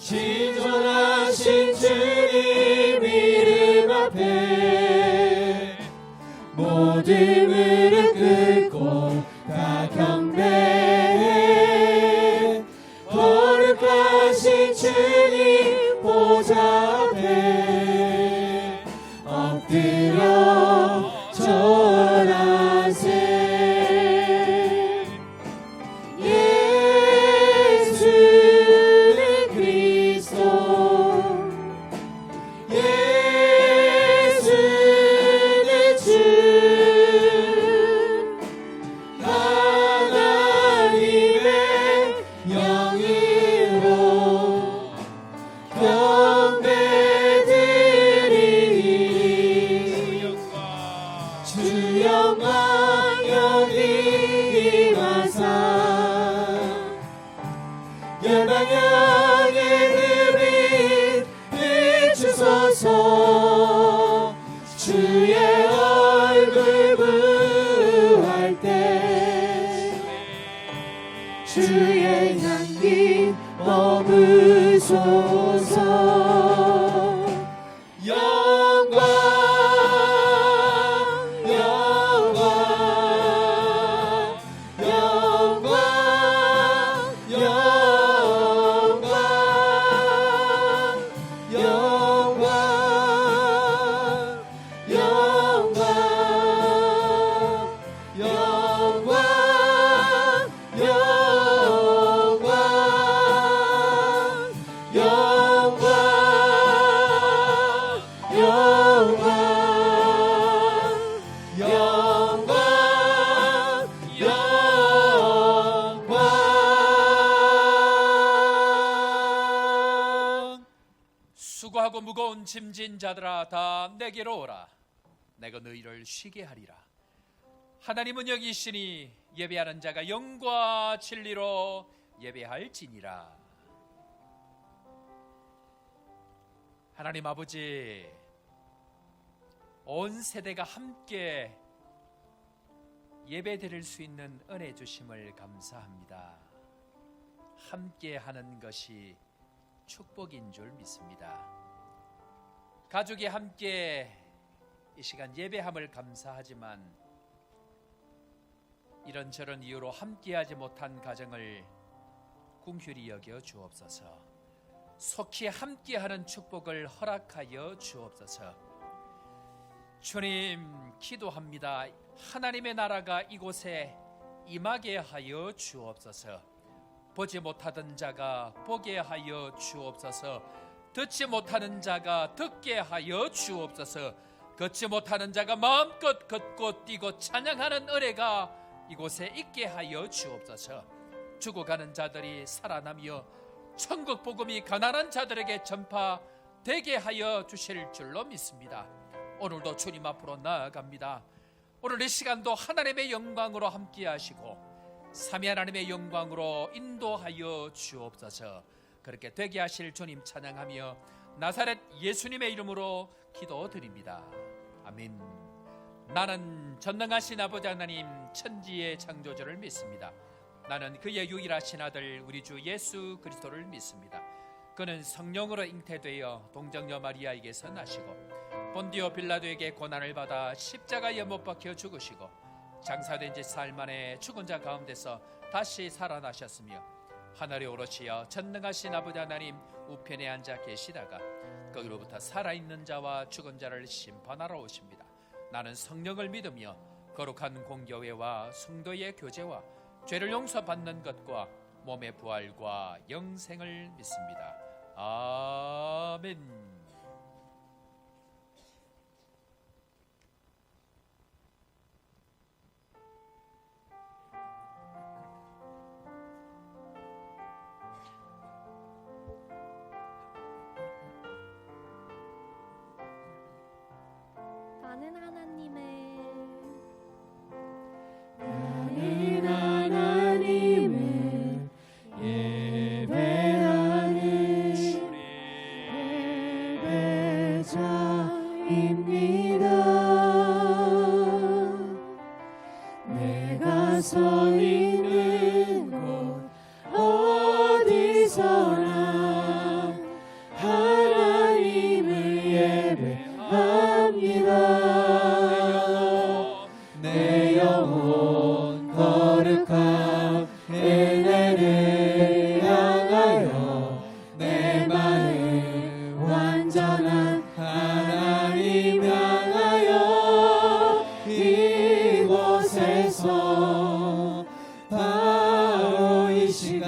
신존하신 주님 이름 앞에 모든 무릎 꿇고 다 경배해. 거룩하신 주님 보좌 앞에 엎드려 절하세. 주의 얼굴 구할 때 주의 향기 머무소서. 영광 영광 영광 영광 영광 영광 영광 수고하고 무거운 짐진 자들아 다 내게로 오라. 내가 너희를 쉬게 하리라. 하나님은 여기 있으니 예배하는 자가 영과 진리로 예배할지니라. 하나님 아버지, 온 세대가 함께 예배 드릴 수 있는 은혜 주심을 감사합니다. 함께 하는 것이 축복인 줄 믿습니다. 가족이 함께 이 시간 예배함을 감사하지만 이런저런 이유로 함께하지 못한 가정을 긍휼히 여겨 주옵소서. 속히 함께하는 축복을 허락하여 주옵소서. 주님, 기도합니다. 하나님의 나라가 이곳에 임하게 하여 주옵소서. 보지 못하던 자가 보게 하여 주옵소서. 듣지 못하는 자가 듣게 하여 주옵소서. 걷지 못하는 자가 마음껏 걷고 뛰고 찬양하는 은혜가 이곳에 있게 하여 주옵소서. 죽어가는 자들이 살아나며 천국 복음이 가난한 자들에게 전파되게 하여 주실 줄로 믿습니다. 오늘도 주님 앞으로 나아갑니다. 오늘 이 시간도 하나님의 영광으로 함께 하시고 삼위 하나님의 영광으로 인도하여 주옵소서. 그렇게 되게 하실 주님 찬양하며 나사렛 예수님의 이름으로 기도드립니다. 아멘. 나는 전능하신 아버지 하나님 천지의 창조주를 믿습니다. 나는 그의 유일하신 아들 우리 주 예수 그리스도를 믿습니다. 그는 성령으로 잉태되어 동정녀 마리아에게서 나시고 본디오 빌라도에게 고난을 받아 십자가에 못 박혀 죽으시고 장사된 지 사흘 만에 죽은 자 가운데서 다시 살아나셨으며 하늘에 오르시어 전능하신 아버지 하나님 우편에 앉아 계시다가 거기로부터 살아있는 자와 죽은 자를 심판하러 오십니다. 나는 성령을 믿으며 거룩한 공교회와 성도의 교제와 죄를 용서받는 것과 몸의 부활과 영생을 믿습니다. 아멘. 내가 서 있는 곳 어디서나 온전한 하나님 향하여 이곳에서 바로 이 시간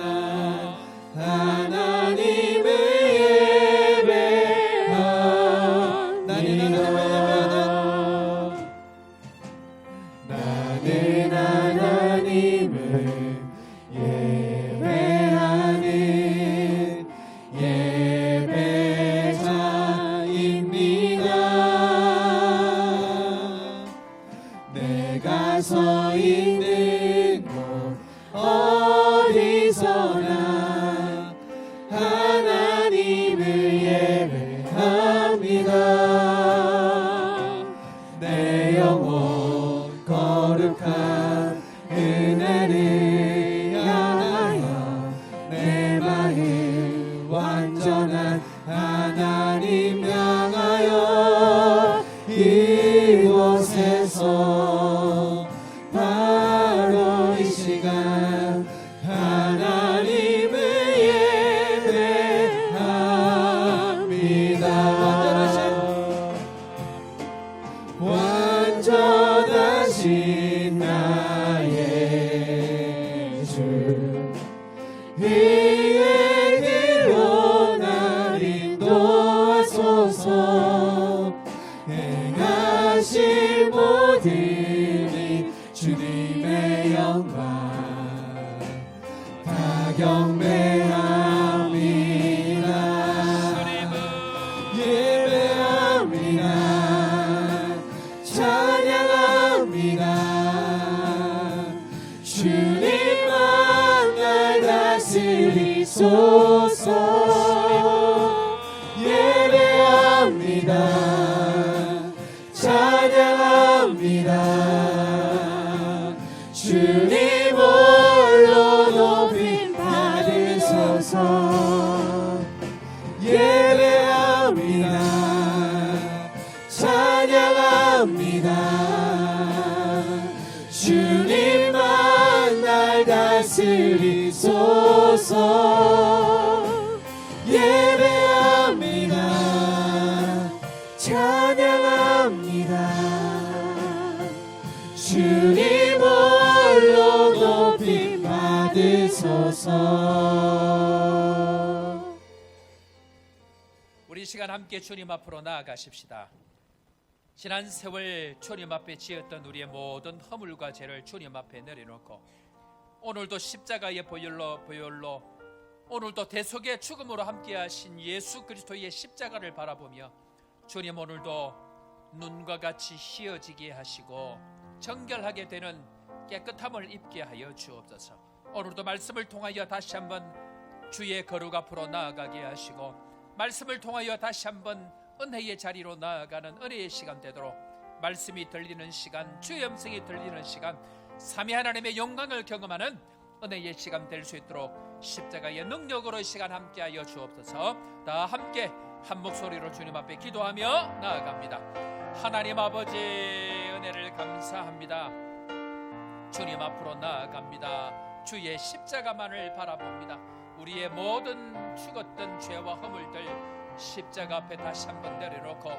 하나님을 예배한 나는 하나님을 예배하는 예배자입니다. 내가 서 있는 곳 어디서나 하나님을 예배합니다. 내 영혼 거룩한 은혜를 향하여 내 마음 완전한 하나님 향하여 이곳에서 바로 이 시간 하나님을 예배합니다. 완전하신 나의 주 의의 길로 날 인도하소서. 행하실 모든 일 주님의 영광 다 경배합니다. 예배합니다. 찬양합니다. 주님만 날 다스리소서. 예배합니다. 찬양합니다. 주님 홀로 높임 받으소서. 예배합니다. 찬양합니다. 주님만 날 다스리소서. 예배합니다. 찬양합니다. 주님 홀로 높임 받으소서. 우리 시간 함께 주님 앞으로 나아가십시다. 지난 세월 주님 앞에 지었던 우리의 모든 허물과 죄를 주님 앞에 내려놓고 오늘도 십자가의 보혈로 오늘도 대속의 죽음으로 함께하신 예수 그리스도의 십자가를 바라보며 주님 오늘도 눈과 같이 희어지게 하시고 정결하게 되는 깨끗함을 입게 하여 주옵소서. 오늘도 말씀을 통하여 다시 한번 주의 거룩 앞으로 나아가게 하시고 말씀을 통하여 다시 한번 은혜의 자리로 나아가는 은혜의 시간 되도록 말씀이 들리는 시간, 주의 음성이 들리는 시간, 삼위 하나님의 영광을 경험하는 은혜의 시간 될 수 있도록 십자가의 능력으로 이 시간 함께하여 주옵소서. 다 함께 한 목소리로 주님 앞에 기도하며 나아갑니다. 하나님 아버지 은혜를 감사합니다. 주님 앞으로 나아갑니다. 주의 십자가만을 바라봅니다. 우리의 모든 죽었던 죄와 허물들 십자가 앞에 다시 한번 내려놓고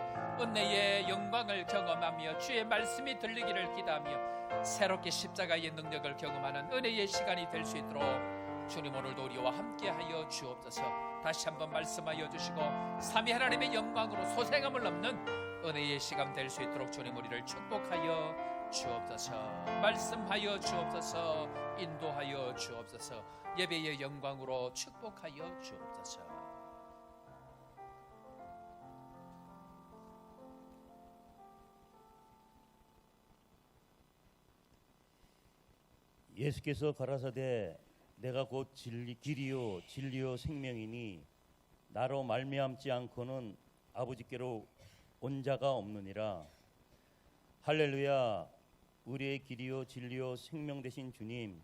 은혜의 영광을 경험하며 주의 말씀이 들리기를 기대하며 새롭게 십자가의 능력을 경험하는 은혜의 시간이 될 수 있도록 주님 오늘도 우리와 함께하여 주옵소서. 다시 한번 말씀하여 주시고 삼위 하나님의 영광으로 소생함을 넘는 은혜의 시간 될 수 있도록 주님 우리를 축복하여 주옵소서. 말씀하여 주옵소서. 인도하여 주옵소서. 예배의 영광으로 축복하여 주옵소서. 예수께서 가라사대 내가 곧 길이요 진리요 생명이니 나로 말미암지 않고는 아버지께로 온 자가 없느니라. 할렐루야. 우리의 길이요 진리요 생명 되신 주님,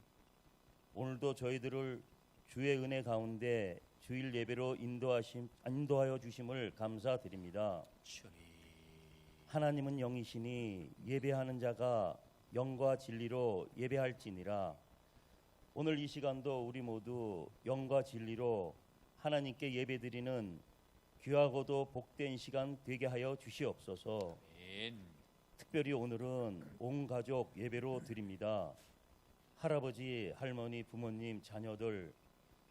오늘도 저희들을 주의 은혜 가운데 주일 예배로 인도하여 주심을 감사드립니다. 하나님은 영이시니 예배하는 자가 영과 진리로 예배할지니라. 오늘 이 시간도 우리 모두 영과 진리로 하나님께 예배드리는 귀하고도 복된 시간 되게 하여 주시옵소서. 아멘. 특별히 오늘은 온 가족 예배로 드립니다. 할아버지, 할머니, 부모님, 자녀들,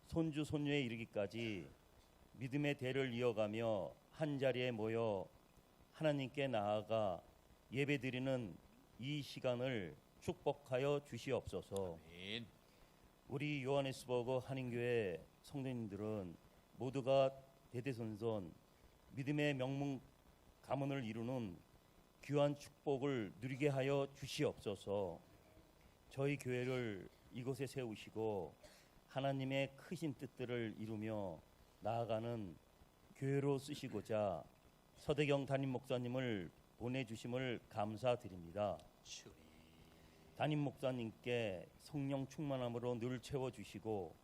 손주, 손녀에 이르기까지 믿음의 대를 이어가며 한 자리에 모여 하나님께 나아가 예배드리는 이 시간을 축복하여 주시옵소서. 아멘. 우리 요하네스버그 한인교회 성도님들은 모두가 대대손손 믿음의 명문 가문을 이루는 귀한 축복을 누리게 하여 주시옵소서. 저희 교회를 이곳에 세우시고 하나님의 크신 뜻들을 이루며 나아가는 교회로 쓰시고자 서대경 담임 목사님을 보내주심을 감사드립니다. 주님. 담임 목사님께 성령 충만함으로 늘 채워주시고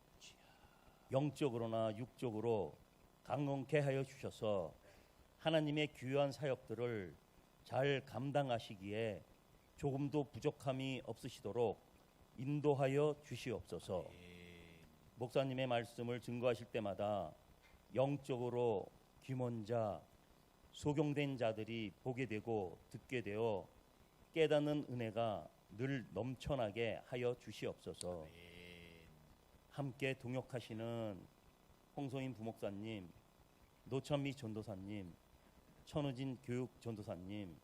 영적으로나 육적으로 강건케 하여 주셔서 하나님의 귀한 사역들을 잘 감당하시기에 조금도 부족함이 없으시도록 인도하여 주시옵소서. 목사님의 말씀을 증거하실 때마다 영적으로 귀먼 자, 소경된 자들이 보게 되고 듣게 되어 깨닫는 은혜가 늘 넘쳐나게 하여 주시옵소서. 함께 동역하시는 홍소인 부목사님, 노천미 전도사님, 천우진 교육 전도사님,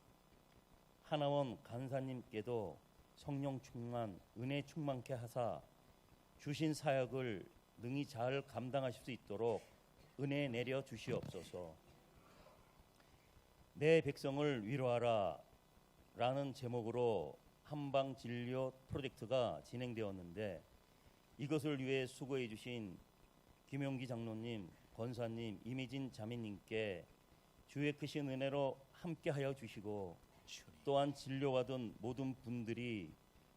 하나원 간사님께도 성령 충만, 은혜 충만케 하사 주신 사역을 능히 잘 감당하실 수 있도록 은혜 내려 주시옵소서. 내 백성을 위로하라 라는 제목으로 한방 진료 프로젝트가 진행되었는데 이것을 위해 수고해 주신 김용기 장로님, 권사님, 이미진 자매님께 주의 크신 은혜로 함께하여 주시고 또한 진료받은 모든 분들이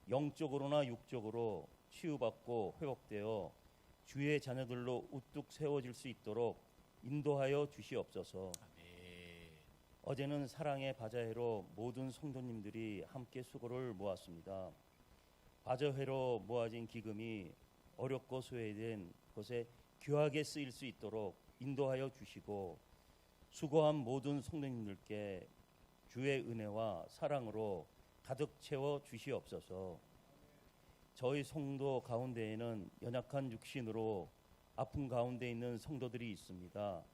영적으로나 육적으로 치유받고 회복되어 주의 자녀들로 우뚝 세워질 수 있도록 인도하여 주시옵소서. 어제는 사랑의 바자회로 모든 성도님들이 함께 수고를 모았습니다. 바자회로 모아진 기금이 어렵고 소외된 곳에 귀하게 쓰일 수 있도록 인도하여 주시고 수고한 모든 성도님들께 주의 은혜와 사랑으로 가득 채워 주시옵소서. 저희 성도 가운데에는 연약한 육신으로 아픈 가운데 있는 성도들이 있습니다.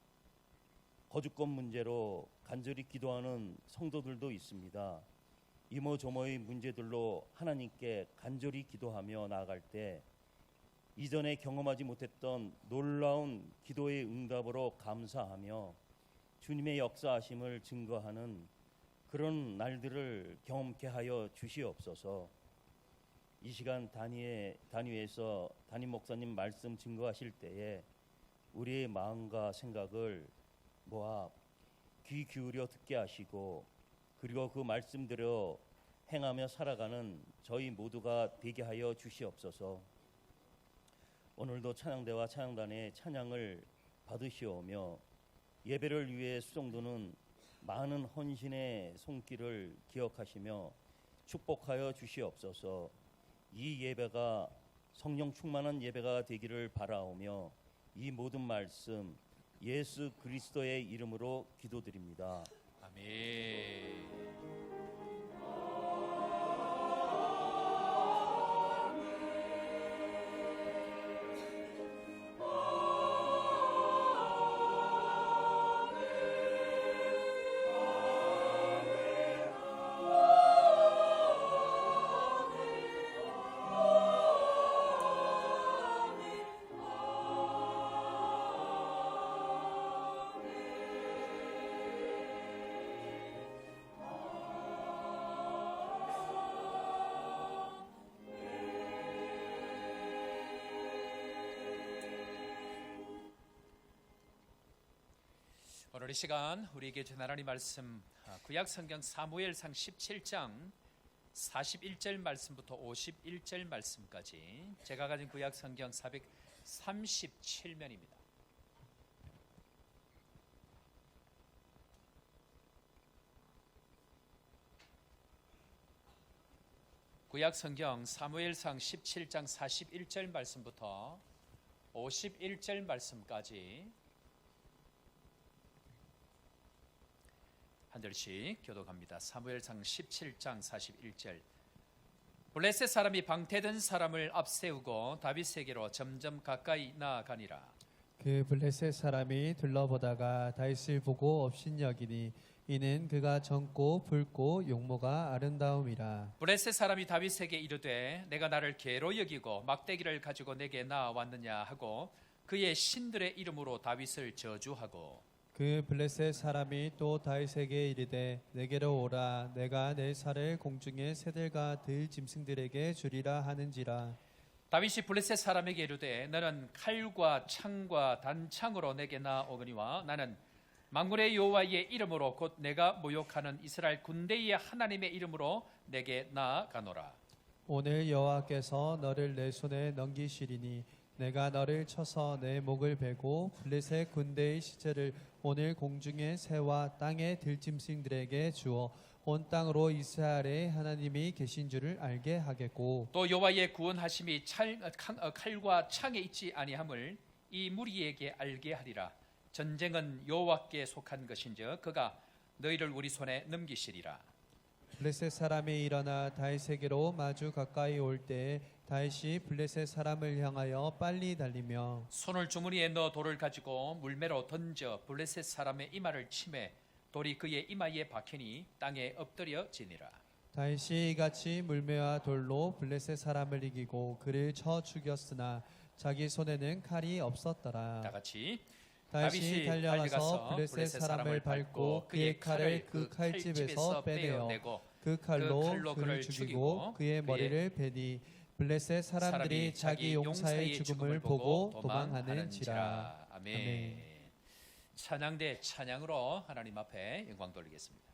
거주권 문제로 간절히 기도하는 성도들도 있습니다. 이모저모의 문제들로 하나님께 간절히 기도하며 나아갈 때 이전에 경험하지 못했던 놀라운 기도의 응답으로 감사하며 주님의 역사하심을 증거하는 그런 날들을 경험케 하여 주시옵소서. 이 시간 단위에서 담임 목사님 말씀 증거하실 때에 우리의 마음과 생각을 모아 귀 기울여 듣게 하시고 그리고 그 말씀대로 행하며 살아가는 저희 모두가 되게 하여 주시옵소서. 오늘도 찬양대와 찬양단의 찬양을 받으시오며 예배를 위해 수종도는 많은 헌신의 손길을 기억하시며 축복하여 주시옵소서. 이 예배가 성령 충만한 예배가 되기를 바라오며 이 모든 말씀 예수 그리스도의 이름으로 기도드립니다. 아멘. 오늘 이 시간 우리에게 주신 하나님 말씀 구약 성경 사무엘상 17장 41절 말씀부터 51절 말씀까지 제가 가진 구약 성경 437면입니다. 구약 성경 사무엘상 17장 41절 말씀부터 51절 말씀까지 한 절씩 교독합니다. 사무엘상 17장 41절. 블레셋 사람이 방태된 사람을 앞세우고 다윗에게로 점점 가까이 나아가니라. 그 블레셋 사람이 둘러보다가 다윗을 보고 업신여기니 이는 그가 젊고 붉고 용모가 아름다움이라. 블레셋 사람이 다윗에게 이르되 내가 나를 개로 여기고 막대기를 가지고 내게 나왔느냐 하고 그의 신들의 이름으로 다윗을 저주하고 그 블레셋 사람이 또 다윗에게 이르되 내게로 오라 내가 내 살을 공중의 새들과 들 짐승들에게 주리라 하는지라. 다윗이 블레셋 사람에게 이르되 너는 칼과 창과 단창으로 내게 나오거니와 나는 만군의 여호와의 이름으로 곧 내가 모욕하는 이스라엘 군대의 하나님의 이름으로 내게 나아가노라. 오늘 여호와께서 너를 내 손에 넘기시리니 내가 너를 쳐서 내 목을 베고 블레셋 군대의 시체를 오늘 공중의 새와 땅의 들짐승들에게 주어 온 땅으로 이스라엘의 하나님이 계신 줄을 알게 하겠고 또 여호와의 구원하심이 칼과 창에 있지 아니함을 이 무리에게 알게 하리라. 전쟁은 여호와께 속한 것인즉 그가 너희를 우리 손에 넘기시리라. 블레셋 사람이 일어나 다윗에게로 마주 가까이 올 때에 다윗이 블레셋 사람을 향하여 빨리 달리며 손을 주머니에 넣어 돌을 가지고 물매로 던져 블레셋 사람의 이마를 치매 돌이 그의 이마에 박히니 땅에 엎드려지니라. 다윗이 이같이 물매와 돌로 블레셋 사람을 이기고 그를 쳐 죽였으나 자기 손에는 칼이 없었더라. 다 같이 다윗이 달려가서 블레셋 사람을 밟고 그의 칼을 그 칼집에서 빼내어 그 칼로 그를 죽이고 그의 머리를 베니 블레셋 사람들이 자기 용사의 죽음을 보고 도망하는지라. 아멘. 찬양대 찬양으로 하나님 앞에 영광 돌리겠습니다.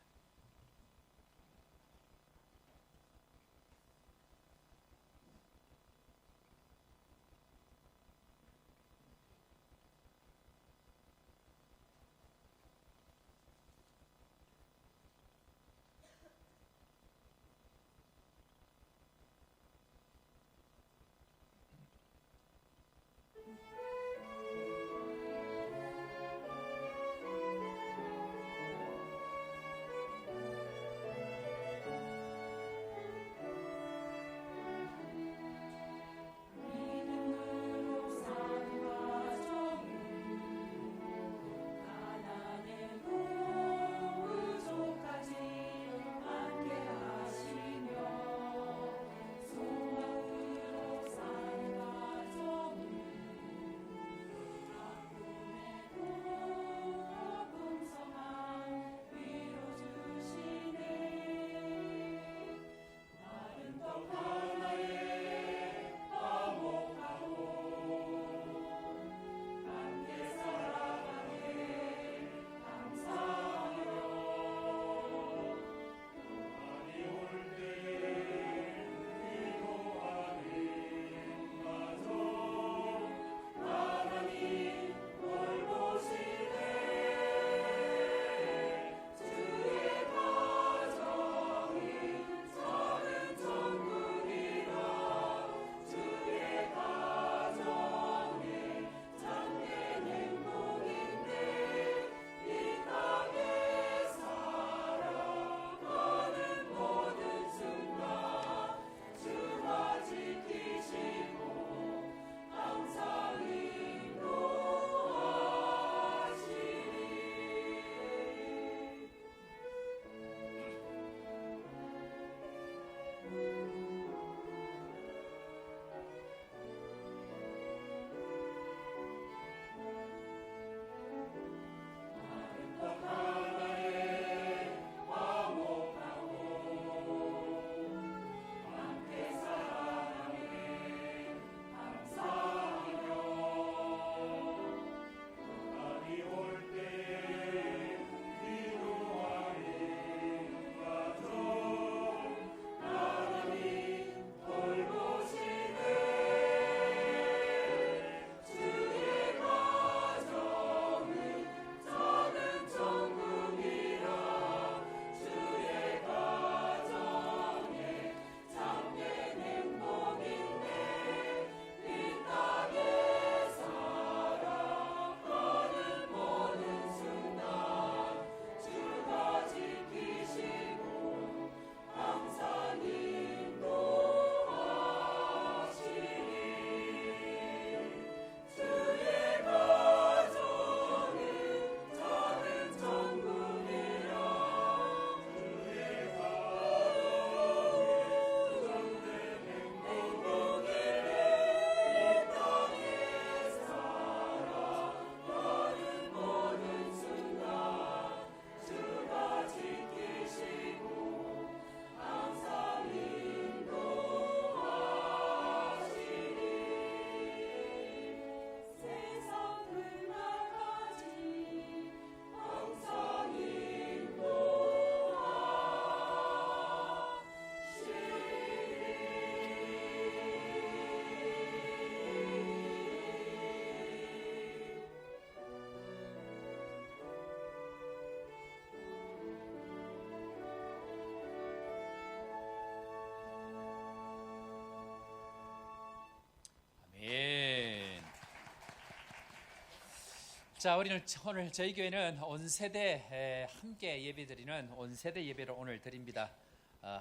자, 우리는 오늘 저희 교회는 온 세대 함께 예배드리는 온 세대 예배를 오늘 드립니다.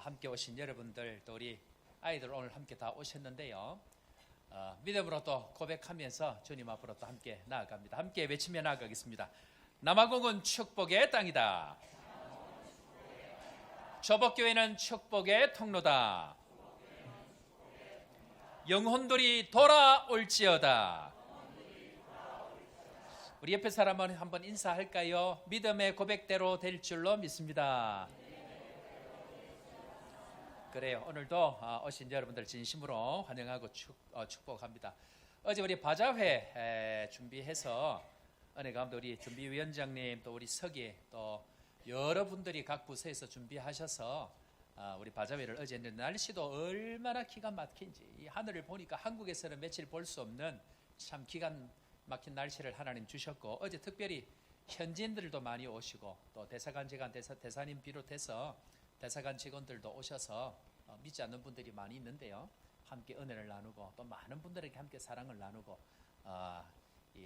함께 오신 여러분들 또 우리 아이들 오늘 함께 다 오셨는데요. 믿음으로 또 고백하면서 주님 앞으로 또 함께 나아갑니다. 함께 외치며 나아가겠습니다. 남아공은 축복의 땅이다. 조복교회는 축복의 통로다. 영혼들이 돌아올지어다. 우리 옆에 사람은 한번 인사할까요? 믿음의 고백대로 될 줄로 믿습니다. 그래요. 오늘도 오신 여러분들 진심으로 환영하고 축복합니다. 어제 우리 바자회 준비해서 은혜 가운데 우리 준비위원장님 또 우리 서기 또 여러분들이 각 부서에서 준비하셔서 우리 바자회를 어제 했는데 날씨도 얼마나 기가 막힌지 이 하늘을 보니까 한국에서는 며칠 볼 수 없는 참 기가 막힌 날씨를 하나님 주셨고 어제 특별히 현지인들도 많이 오시고 또 대사관 직원 대사님 비롯해서 대사관 직원들도 오셔서 믿지 않는 분들이 많이 있는데요. 함께 은혜를 나누고 또 많은 분들에게 함께 사랑을 나누고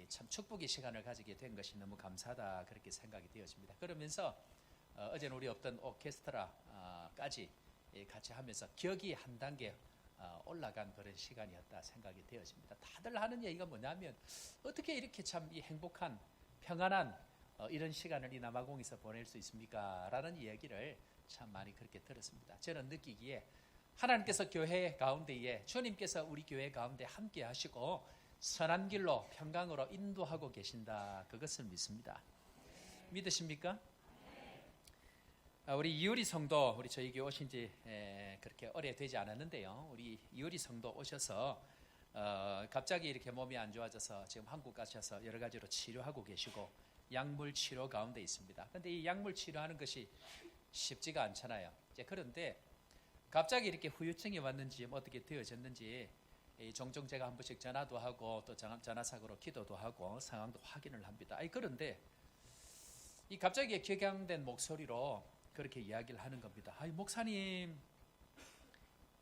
참 축복의 시간을 가지게 된 것이 너무 감사하다 그렇게 생각이 되어집니다. 그러면서 어제는 우리 없던 오케스트라까지 같이 하면서 격이 한 단계 올라간 그런 시간이었다 생각이 되어집니다. 다들 하는 얘기가 뭐냐면 어떻게 이렇게 참 이 행복한 평안한 이런 시간을 이 남아공에서 보낼 수 있습니까? 라는 이야기를 참 많이 그렇게 들었습니다. 저는 느끼기에 하나님께서 교회 가운데에 주님께서 우리 교회 가운데 함께 하시고 선한 길로 평강으로 인도하고 계신다. 그것을 믿습니다. 믿으십니까? 우리 이효리 성도 우리 저희 교회 오신 지 그렇게 오래되지 않았는데요. 우리 이효리 성도 오셔서 갑자기 이렇게 몸이 안 좋아져서 지금 한국 가셔서 여러 가지로 치료하고 계시고 약물 치료 가운데 있습니다. 그런데 이 약물 치료하는 것이 쉽지가 않잖아요. 그런데 갑자기 이렇게 후유증이 왔는지 어떻게 되어졌는지 종종 제가 한 번씩 전화도 하고 또 전화상으로 기도도 하고 상황도 확인을 합니다. 그런데 이 갑자기 격양된 목소리로 그렇게 이야기를 하는 겁니다. 목사님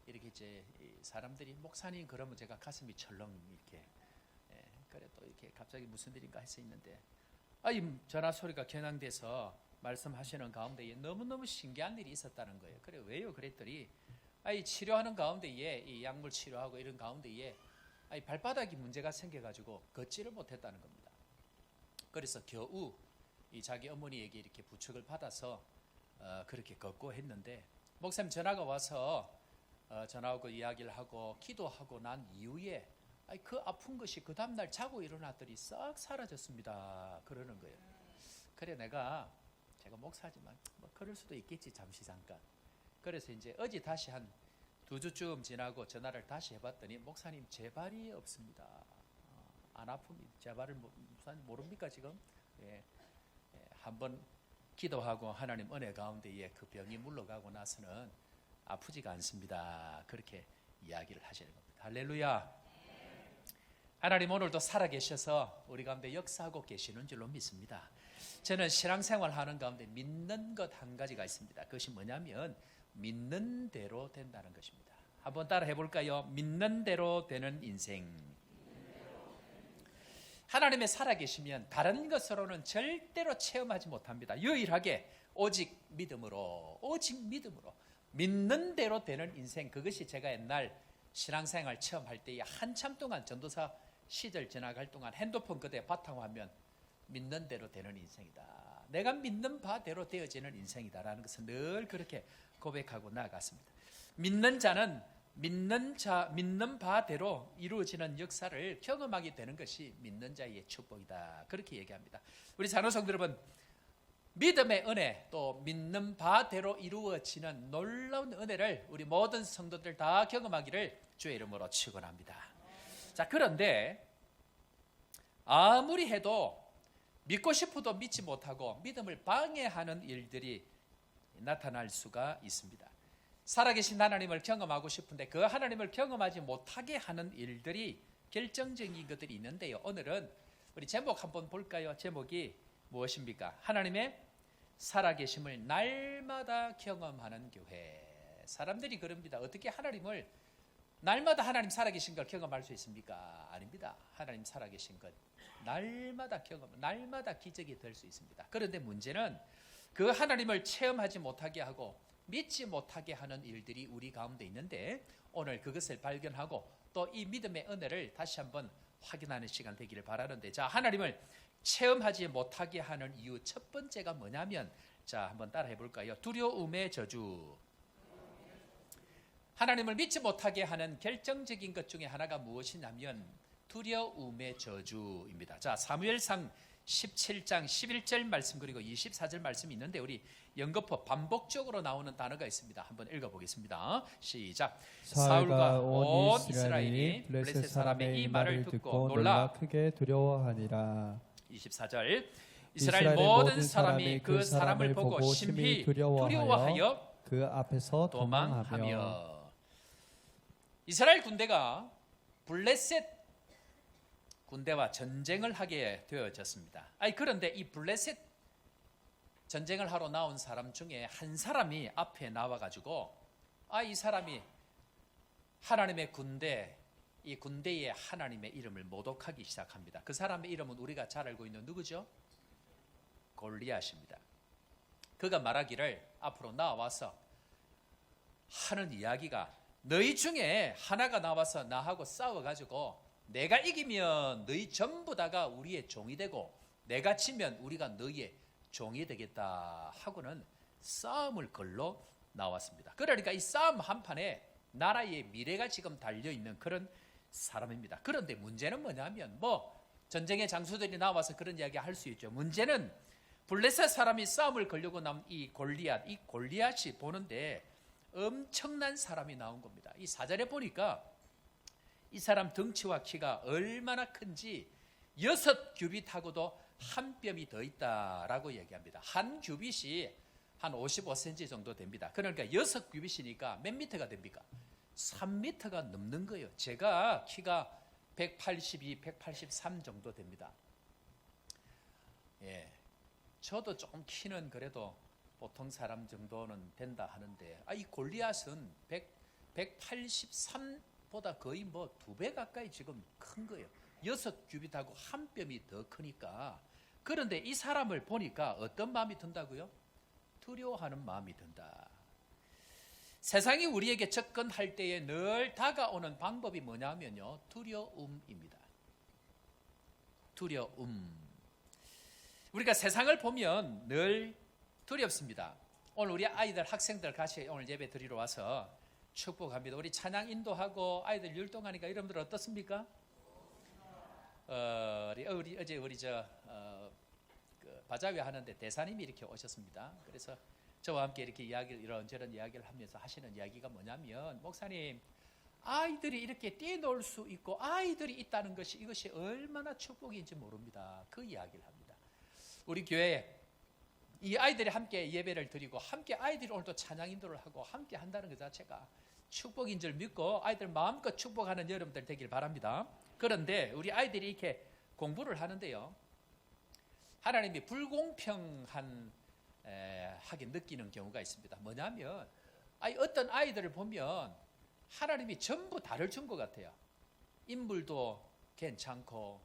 이렇게 이제 사람들이 목사님 그러면 제가 가슴이 철렁 이렇게 그래 또 이렇게 갑자기 무슨 일인가 해서 있는데 전화 소리가 겨냥돼서 말씀하시는 가운데에 너무너무 신기한 일이 있었다는 거예요. 그래 왜요? 그랬더니 치료하는 가운데에 이 약물 치료하고 이런 가운데에 발바닥이 문제가 생겨가지고 걷지를 못했다는 겁니다. 그래서 겨우 이 자기 어머니에게 이렇게 부축을 받아서 그렇게 걷고 했는데 목사님 전화가 와서 전화하고 이야기를 하고 기도하고 난 이후에 그 아픈 것이 그 다음날 자고 일어났더니 싹 사라졌습니다. 그러는 거예요. 그래 제가 목사지만 뭐 그럴 수도 있겠지 잠시 잠깐. 그래서 이제 어제 다시 한 2주쯤 지나고 전화를 다시 해봤더니 목사님 제 발이 없습니다. 안 아픕니다. 제 발을 목사님 모릅니까 지금? 한번 기도하고 하나님 은혜 가운데에 그 병이 물러가고 나서는 아프지가 않습니다. 그렇게 이야기를 하시는 겁니다. 할렐루야. 하나님 오늘도 살아계셔서 우리 가운데 역사하고 계시는 줄로 믿습니다. 저는 신앙생활 하는 가운데 믿는 것 한 가지가 있습니다. 그것이 뭐냐면 믿는 대로 된다는 것입니다. 한번 따라 해볼까요? 믿는 대로 되는 인생. 하나님의 살아계시면 다른 것으로는 절대로 체험하지 못합니다. 유일하게 오직 믿음으로 믿는 대로 되는 인생. 그것이 제가 옛날 신앙생활 체험할 때에 한참 동안 전도사 시절 지나갈 동안 핸드폰 그대 바탕화면 믿는 대로 되는 인생이다. 내가 믿는 바대로 되어지는 인생이다라는 것을 늘 그렇게 고백하고 나아갔습니다. 믿는 자는 믿는 바대로 이루어지는 역사를 경험하게 되는 것이 믿는 자의 축복이다. 그렇게 얘기합니다. 우리 자녀성도 여러분, 믿음의 은혜 또 믿는 바대로 이루어지는 놀라운 은혜를 우리 모든 성도들 다 경험하기를 주의 이름으로 축원합니다. 자, 그런데 아무리 해도 믿고 싶어도 믿지 못하고 믿음을 방해하는 일들이 나타날 수가 있습니다. 살아계신 하나님을 경험하고 싶은데 그 하나님을 경험하지 못하게 하는 일들이 결정적인 것들이 있는데요. 오늘은 우리 제목 한번 볼까요? 제목이 무엇입니까? 하나님의 살아계심을 날마다 경험하는 교회. 사람들이 그럽니다. 어떻게 하나님을 날마다 하나님 살아계신 걸 경험할 수 있습니까? 아닙니다. 하나님 살아계신 것 날마다 경험, 날마다 기적이 될 수 있습니다. 그런데 문제는 그 하나님을 체험하지 못하게 하고 믿지 못하게 하는 일들이 우리 가운데 있는데, 오늘 그것을 발견하고 또 이 믿음의 은혜를 다시 한번 확인하는 시간 되기를 바라는데, 자, 하나님을 체험하지 못하게 하는 이유 첫 번째가 뭐냐면, 자, 한번 따라해 볼까요? 두려움의 저주. 하나님을 믿지 못하게 하는 결정적인 것 중에 하나가 무엇이냐면 두려움의 저주입니다. 자, 사무엘상 17장 11절 말씀 그리고 24절 말씀이 있는데, 우리 연거푸 반복적으로 나오는 단어가 있습니다. 한번 읽어보겠습니다. 시작. 사울과 온 이스라엘이 블레셋 사람의 이 말을 듣고 놀라 크게 두려워하니라. 24절. 이스라엘 모든 사람이 그 사람을 보고 심히 두려워하여 그 앞에서 도망하며. 이스라엘 군대가 블레셋 군대와 전쟁을 하게 되어졌습니다. 그런데 이 블레셋 전쟁을 하러 나온 사람 중에 한 사람이 앞에 나와가지고, 이 사람이 하나님의 군대, 이 군대의 하나님의 이름을 모독하기 시작합니다. 그 사람의 이름은 우리가 잘 알고 있는 누구죠? 골리앗입니다. 그가 말하기를, 앞으로 나와서 하는 이야기가, 너희 중에 하나가 나와서 나하고 싸워가지고 내가 이기면 너희 전부 다가 우리의 종이 되고 내가 지면 우리가 너희의 종이 되겠다 하고는 싸움을 걸러 나왔습니다. 그러니까 이 싸움 한판에 나라의 미래가 지금 달려있는 그런 사람입니다. 그런데 문제는 뭐냐면, 전쟁의 장수들이 나와서 그런 이야기 할 수 있죠. 문제는 블레셋 사람이 싸움을 걸려고 나온 이 골리앗이 보는데 엄청난 사람이 나온 겁니다. 이 4절에 보니까 이 사람 덩치와 키가 얼마나 큰지 6규빗하고도 한 뼘이 더 있다라고 얘기합니다. 한 규빗이 한 55cm 정도 됩니다. 그러니까 6규빗이니까 몇 미터가 됩니까? 3미터가 넘는 거예요. 제가 키가 182, 183 정도 됩니다. 예, 저도 조금 키는 그래도 보통 사람 정도는 된다 하는데, 이 골리앗은 183보다 거의 2배 가까이 지금 큰 거예요. 6규빗하고 한 뼘이 더 크니까. 그런데 이 사람을 보니까 어떤 마음이 든다고요? 두려워하는 마음이 든다. 세상이 우리에게 접근할 때에 늘 다가오는 방법이 뭐냐면요, 두려움입니다. 두려움. 우리가 세상을 보면 늘 두렵습니다. 오늘 우리 아이들, 학생들 같이 오늘 예배 드리러 와서 축복합니다. 우리 찬양 인도하고 아이들 율동하니까 여러분들 어떻습니까? 어제 우리 바자회 하는데 대사님이 이렇게 오셨습니다. 그래서 저와 함께 이렇게 이런저런 이야기를 하면서 하시는 이야기가 뭐냐면, 목사님, 아이들이 이렇게 뛰놀 수 있고 아이들이 있다는 것이, 이것이 얼마나 축복인지 모릅니다. 그 이야기를 합니다. 우리 교회에 이 아이들이 함께 예배를 드리고 함께 아이들이 오늘도 찬양 인도를 하고 함께 한다는 것 자체가 축복인 줄 믿고 아이들 마음껏 축복하는 여러분들 되길 바랍니다. 그런데 우리 아이들이 이렇게 공부를 하는데요, 하나님이 불공평한 하게 느끼는 경우가 있습니다. 뭐냐면, 어떤 아이들을 보면 하나님이 전부 다를 준 것 같아요. 인물도 괜찮고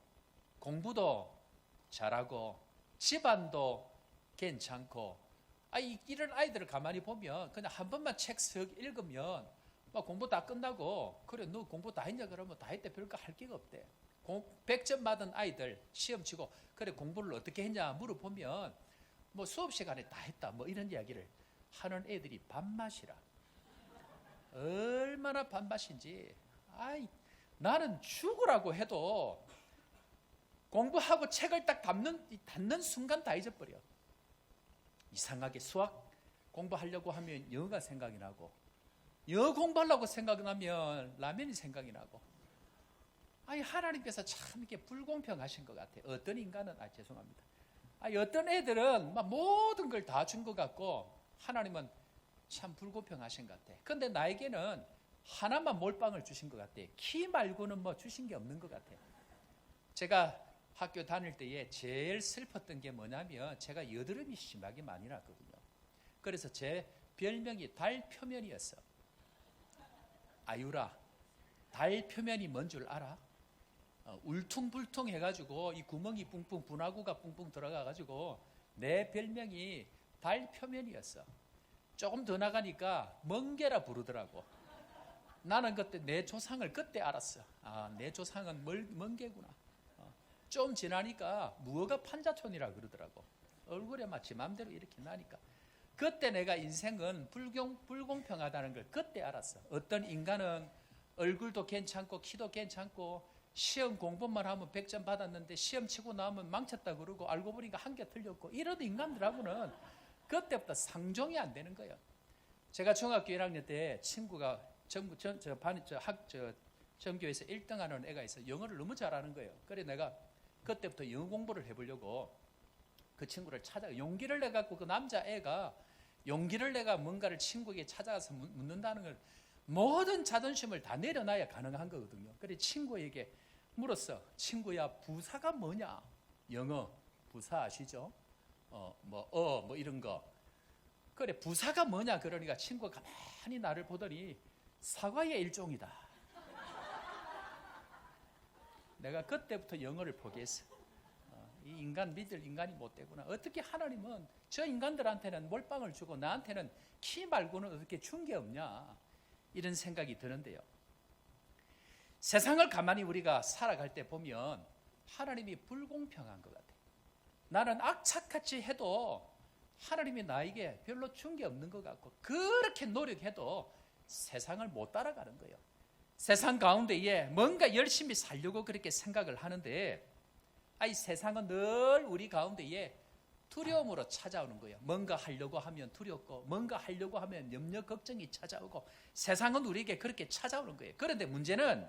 공부도 잘하고 집안도 괜찮고, 이런 아이들을 가만히 보면 그냥 한 번만 책 쓱 읽으면 공부 다 끝나고, 그래 너 공부 다 했냐 그러면 다 했대, 별거 할 게가 없대. 100점 받은 아이들 시험 치고 그래 공부를 어떻게 했냐 물어보면 수업 시간에 다 했다 이런 이야기를 하는 애들이 밥맛이라. 얼마나 밥맛인지. 나는 죽으라고 해도 공부하고 책을 딱 닫는 순간 다 잊어버려. 이상하게 수학 공부하려고 하면 영어가 생각이 나고, 영어 공부하려고 생각나면 라면이 생각이 나고. 하나님께서 참 이렇게 불공평하신 것 같아요. 어떤 인간은 죄송합니다. 어떤 애들은 모든 걸 다 준 것 같고 하나님은 참 불공평하신 것 같아요. 그런데 나에게는 하나만 몰빵을 주신 것 같아요. 키 말고는 주신 게 없는 것 같아요. 제가 학교 다닐 때에 제일 슬펐던 게 뭐냐면, 제가 여드름이 심하게 많이 났거든요. 그래서 제 별명이 달 표면이었어. 아유라, 달 표면이 뭔 줄 알아? 울퉁불퉁 해가지고 이 구멍이 뿡뿡 분화구가 뿡뿡 들어가가지고 내 별명이 달 표면이었어. 조금 더 나가니까 멍게라 부르더라고. 나는 그때 내 조상을 그때 알았어. 아, 내 조상은 멍게구나. 좀 지나니까 무허가 판자촌이라 그러더라고. 얼굴에 마치 맘대로 이렇게 나니까. 그때 내가 인생은 불공평하다는 걸 그때 알았어. 어떤 인간은 얼굴도 괜찮고 키도 괜찮고 시험 공부만 하면 100점 받았는데 시험 치고 나면 망쳤다 그러고 알고 보니까 한 개 틀렸고 이런 인간들하고는 그때부터 상종이 안 되는 거예요. 제가 중학교 1학년 때 친구가 전교에서 1등하는 애가 있어. 영어를 너무 잘하는 거예요. 그래 내가 그때부터 영어 공부를 해보려고 그 친구를 찾아 용기를 내갖고 그 남자애가 용기를 내가 뭔가를 친구에게 찾아가서 묻는다는 걸 모든 자존심을 다 내려놔야 가능한 거거든요. 그래 친구에게 물었어. 친구야, 부사가 뭐냐? 영어 부사 아시죠? 뭐 이런 거. 그래 부사가 뭐냐? 그러니까 친구가 가만히 나를 보더니 사과의 일종이다. 내가 그때부터 영어를 포기했어. 이 인간 믿을 인간이 못 되구나. 어떻게 하나님은 저 인간들한테는 몰빵을 주고 나한테는 키 말고는 어떻게 준 게 없냐, 이런 생각이 드는데요. 세상을 가만히 우리가 살아갈 때 보면 하나님이 불공평한 것 같아요. 나는 악착같이 해도 하나님이 나에게 별로 준 게 없는 것 같고 그렇게 노력해도 세상을 못 따라가는 거예요. 세상 가운데에 뭔가 열심히 살려고 그렇게 생각을 하는데 이 세상은 늘 우리 가운데에 두려움으로 찾아오는 거예요. 뭔가 하려고 하면 두렵고 뭔가 하려고 하면 염려 걱정이 찾아오고 세상은 우리에게 그렇게 찾아오는 거예요. 그런데 문제는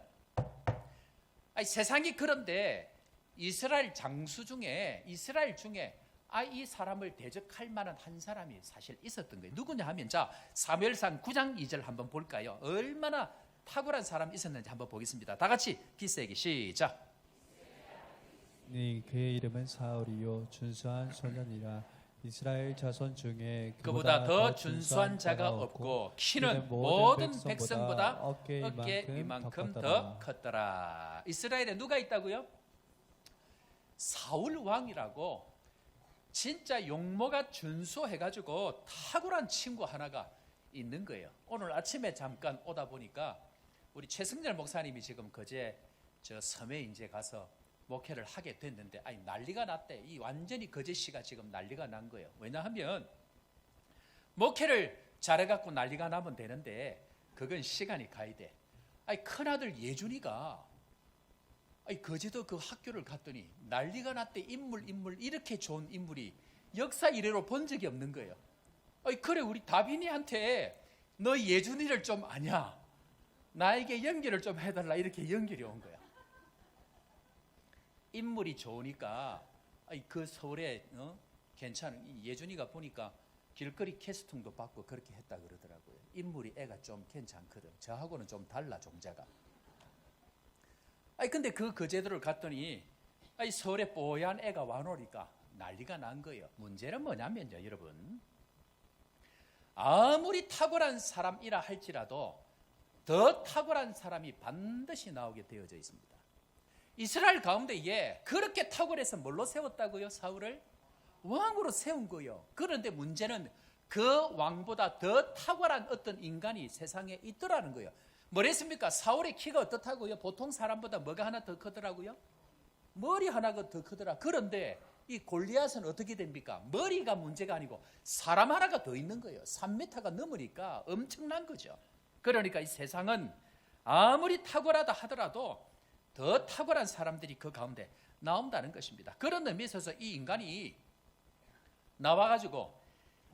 세상이 그런데 이스라엘 중에 이 사람을 대적할 만한 한 사람이 사실 있었던 거예요. 누구냐 하면 사무엘상 9장 2절 한번 볼까요? 얼마나 탁월한 사람이 있었는지 한번 보겠습니다. 다 같이 기세기 시작. 네, 그의 이름은 사울이요 준수한 소년이라 이스라엘 자손 중에 그보다 더 준수한 자가 없고 키는 모든 백성보다 어깨 이만큼 더 컸더라. 이스라엘에 누가 있다고요? 사울 왕이라고 진짜 용모가 준수해가지고 탁월한 친구 하나가 있는 거예요. 오늘 아침에 잠깐 오다 보니까 우리 최승렬 목사님이 지금 그제 저 섬에 이제 가서 목회를 하게 됐는데 난리가 났대. 이 완전히 거제시가 지금 난리가 난 거예요. 왜냐하면 목회를 잘해갖고 난리가 나면 되는데 그건 시간이 가야 돼. 큰아들 예준이가 거제도 그 학교를 갔더니 난리가 났대. 인물 이렇게 좋은 인물이 역사 이래로 본 적이 없는 거예요. 그래 우리 다빈이한테 너 예준이를 좀 아냐? 나에게 연결을 좀 해달라. 이렇게 연결이 온 거야. 인물이 좋으니까 그 서울에 괜찮은 이 예준이가 보니까 길거리 캐스팅도 받고 그렇게 했다 그러더라고요. 인물이 애가 좀 괜찮거든. 저하고는 좀 달라 종자가. 근데 그 거제도를 갔더니 서울에 뽀얀 애가 와노니까 난리가 난 거예요. 문제는 뭐냐면요, 여러분. 아무리 탁월한 사람이라 할지라도 더 탁월한 사람이 반드시 나오게 되어져 있습니다. 이스라엘 가운데에 그렇게 탁월해서 뭘로 세웠다고요? 사울을 왕으로 세운 거예요. 그런데 문제는 그 왕보다 더 탁월한 어떤 인간이 세상에 있더라는 거예요. 뭐랬습니까? 사울의 키가 어떻다고요? 보통 사람보다 뭐가 하나 더 크더라고요? 머리 하나가 더 크더라. 그런데 이 골리앗은 어떻게 됩니까? 머리가 문제가 아니고 사람 하나가 더 있는 거예요. 3m가 넘으니까 엄청난 거죠. 그러니까 이 세상은 아무리 탁월하다 하더라도 더 탁월한 사람들이 그 가운데 나온다는 것입니다. 그런 의미에 있어서 이 인간이 나와가지고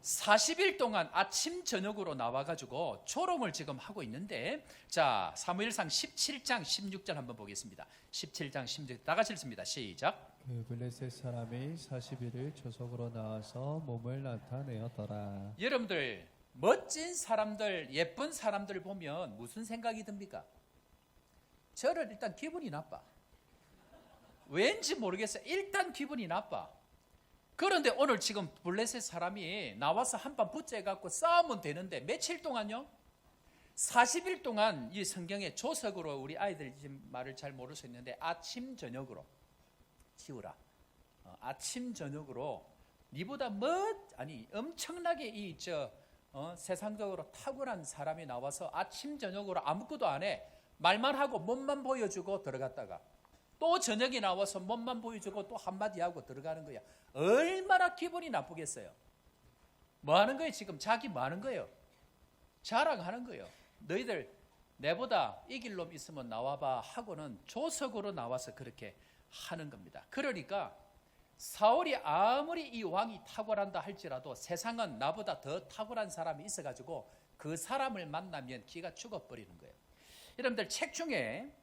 40일 동안 아침 저녁으로 나와가지고 조롱을 지금 하고 있는데, 자 사무엘상 17장 16절 한번 보겠습니다. 17장 16절 다 같이 읽습니다. 시작. 그 블레셋 사람이 40일을 조석으로 나와서 몸을 나타내었더라. 여러분들 멋진 사람들, 예쁜 사람들 보면 무슨 생각이 듭니까? 저는 일단 기분이 나빠. 왠지 모르겠어요. 일단 기분이 나빠. 그런데 오늘 지금 블레셋 사람이 나와서 한판 붙여갖고 싸우면 되는데 며칠 동안요? 40일 동안 이 성경에 조석으로 우리 아이들 지금 말을 잘 모를 수 있는데 아침 저녁으로 치우라. 아침 저녁으로 니보다 엄청나게 세상적으로 탁월한 사람이 나와서 아침 저녁으로 아무것도 안 해. 말만 하고 몸만 보여주고 들어갔다가 또 저녁에 나와서 몸만 보여주고 또 한마디 하고 들어가는 거야. 얼마나 기분이 나쁘겠어요. 뭐 하는 거예요? 지금 자기 뭐 하는 거예요? 자랑하는 거예요. 너희들 내보다 이길 놈 있으면 나와봐 하고는 조석으로 나와서 그렇게 하는 겁니다. 그러니까 사울이 아무리 이 왕이 탁월한다 할지라도 세상은 나보다 더 탁월한 사람이 있어가지고 그 사람을 만나면 기가 죽어버리는 거예요. 여러분들 책 중에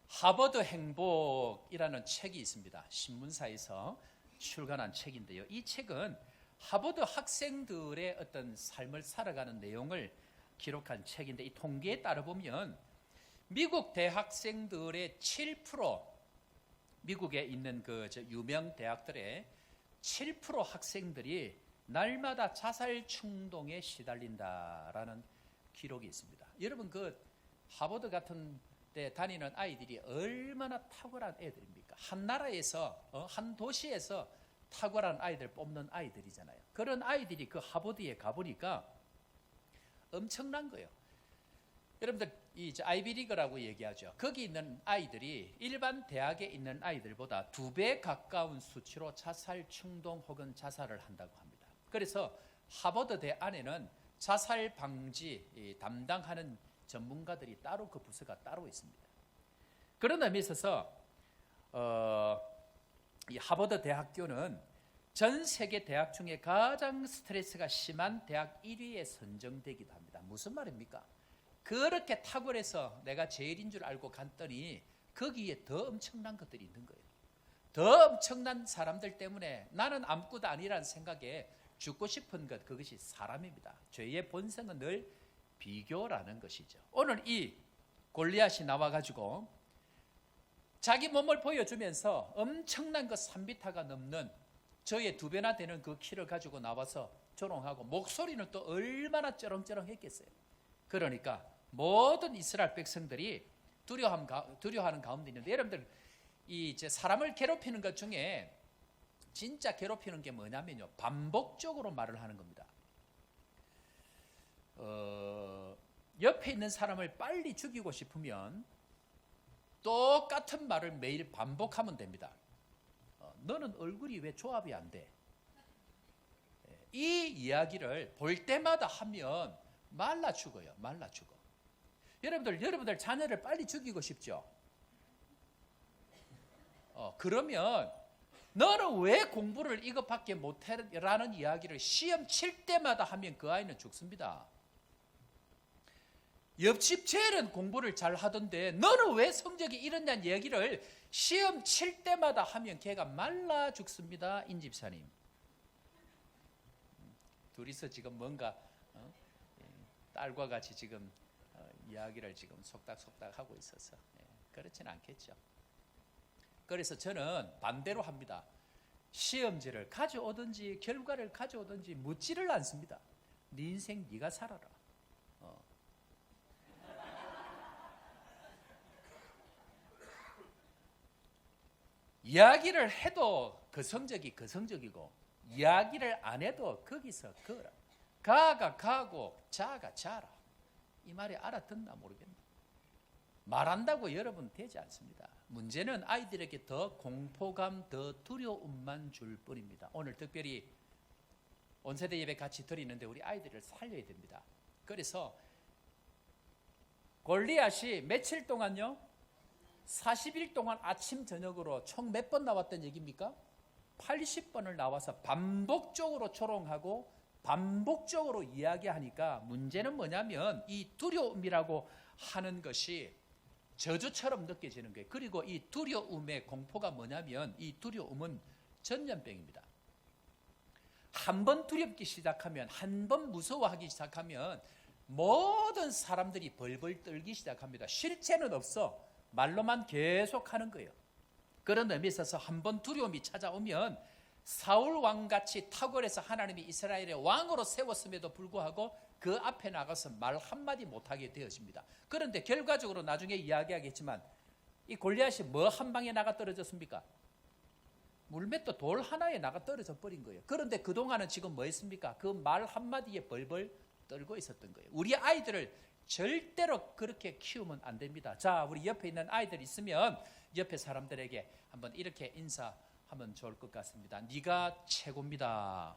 하버드 행복이라는 책이 있습니다. 신문사에서 출간한 책인데요. 이 책은 하버드 학생들의 어떤 삶을 살아가는 내용을 기록한 책인데 이 통계에 따라 보면 미국 대학생들의 7%, 미국에 있는 그 유명 대학들의 7% 학생들이 날마다 자살 충동에 시달린다라는 기록이 있습니다. 여러분 그 하버드 같은 데 다니는 아이들이 얼마나 탁월한 애들입니까? 한 나라에서 한 도시에서 탁월한 아이들 뽑는 아이들이잖아요. 그런 아이들이 그 하버드에 가보니까 엄청난 거예요. 여러분들 이 아이비리그라고 얘기하죠. 거기 있는 아이들이 일반 대학에 있는 아이들보다 2배 가까운 수치로 자살 충동 혹은 자살을 한다고 합니다. 그래서 하버드대 안에는 자살 방지 담당하는 전문가들이 따로 그 부서가 따로 있습니다. 그런 의미에 있어서 이 하버드 대학교는 전 세계 대학 중에 가장 스트레스가 심한 대학 1위에 선정되기도 합니다. 무슨 말입니까? 그렇게 탁월해서 내가 제일인 줄 알고 갔더니 거기에 더 엄청난 것들이 있는 거예요. 더 엄청난 사람들 때문에 나는 아무것도 아니라는 생각에 죽고 싶은 것, 그것이 사람입니다. 죄의 본성은 늘 비교라는 것이죠. 오늘 이 골리앗이 나와가지고 자기 몸을 보여주면서 엄청난 그 3미터가 넘는 저의 2배나 되는 그 키를 가지고 나와서 조롱하고 목소리는 또 얼마나 쩌렁쩌렁했겠어요. 그러니까 모든 이스라엘 백성들이 두려워하는 가운데 있는데 여러분들 이 사람을 괴롭히는 것 중에 진짜 괴롭히는 게 뭐냐면요, 반복적으로 말을 하는 겁니다. 옆에 있는 사람을 빨리 죽이고 싶으면 똑같은 말을 매일 반복하면 됩니다. 너는 얼굴이 왜 조합이 안 돼? 이 이야기를 볼 때마다 하면 말라 죽어요. 말라 죽어. 여러분들 자녀를 빨리 죽이고 싶죠? 그러면 너는 왜 공부를 이것밖에 못해? 라는 이야기를 시험 칠 때마다 하면 그 아이는 죽습니다. 옆집 쟤는 공부를 잘 하던데 너는 왜 성적이 이렇냐는 얘기를 시험 칠 때마다 하면 걔가 말라 죽습니다. 인집사님. 둘이서 지금 뭔가 딸과 같이 지금 이야기를 지금 속닥속닥 하고 있어서 그렇지는 않겠죠. 그래서 저는 반대로 합니다. 시험지를 가져오든지 결과를 가져오든지 묻지를 않습니다. 네 인생 네가 살아라. 이야기를 해도 그 성적이 그 성적이고 이야기를 안 해도 거기서 거라. 가가 가고 자가 자라. 이 말이 알아듣나 모르겠네. 말한다고 여러분 되지 않습니다. 문제는 아이들에게 더 공포감, 더 두려움만 줄 뿐입니다. 오늘 특별히 온세대 예배 같이 드리는데 우리 아이들을 살려야 됩니다. 그래서 골리앗이 며칠 동안요? 40일 동안 아침 저녁으로 총 몇 번 나왔던 얘기입니까? 80번을 나와서 반복적으로 조롱하고 반복적으로 이야기하니까 문제는 뭐냐면 이 두려움이라고 하는 것이 저주처럼 느껴지는 거예요. 그리고 이 두려움의 공포가 뭐냐면 이 두려움은 전염병입니다. 한 번 두렵기 시작하면, 한 번 무서워하기 시작하면 모든 사람들이 벌벌 떨기 시작합니다. 실체는 없어. 말로만 계속 하는 거예요. 그런 의미에 있어서 한 번 두려움이 찾아오면 사울 왕같이 탁월해서 하나님이 이스라엘의 왕으로 세웠음에도 불구하고 그 앞에 나가서 말 한마디 못하게 되어집니다. 그런데 결과적으로 나중에 이야기하겠지만 이 골리앗이 뭐 한 방에 나가 떨어졌습니까? 물맷도 돌 하나에 나가 떨어져 버린 거예요. 그런데 그동안은 지금 뭐 했습니까? 그 말 한마디에 벌벌 떨고 있었던 거예요. 우리 아이들을 절대로 그렇게 키우면 안 됩니다. 자, 우리 옆에 있는 아이들 있으면 옆에 사람들에게 한번 이렇게 인사하면 좋을 것 같습니다. 네가 최고입니다.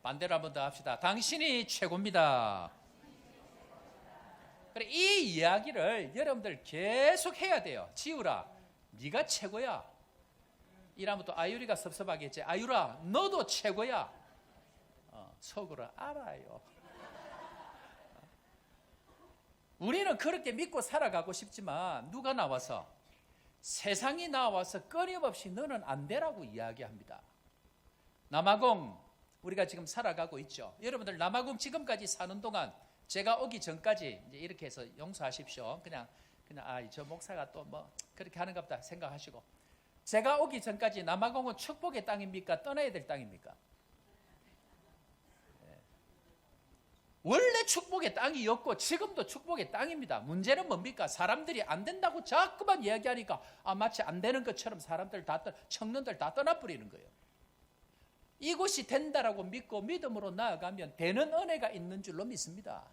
반대로 한번 더 합시다. 당신이 최고입니다. 그래, 이 이야기를 여러분들 계속 해야 돼요. 지우라, 네가 최고야. 이러면 또 아유리가 섭섭하겠지. 아유라, 너도 최고야. 속으로 알아요. 우리는 그렇게 믿고 살아가고 싶지만 누가 나와서, 세상이 나와서 끊임없이 너는 안 되라고 이야기합니다. 남아공 우리가 지금 살아가고 있죠. 여러분들 남아공 지금까지 사는 동안 제가 오기 전까지 이제 이렇게 해서 용서하십시오. 그냥 저 목사가 또 뭐 그렇게 하는가 보다 생각하시고, 제가 오기 전까지 남아공은 축복의 땅입니까? 떠나야 될 땅입니까? 원래 축복의 땅이었고 지금도 축복의 땅입니다. 문제는 뭡니까? 사람들이 안 된다고 자꾸만 이야기하니까 마치 안 되는 것처럼 사람들 청년들 다 떠나버리는 거예요. 이곳이 된다라고 믿고 믿음으로 나아가면 되는 은혜가 있는 줄로 믿습니다.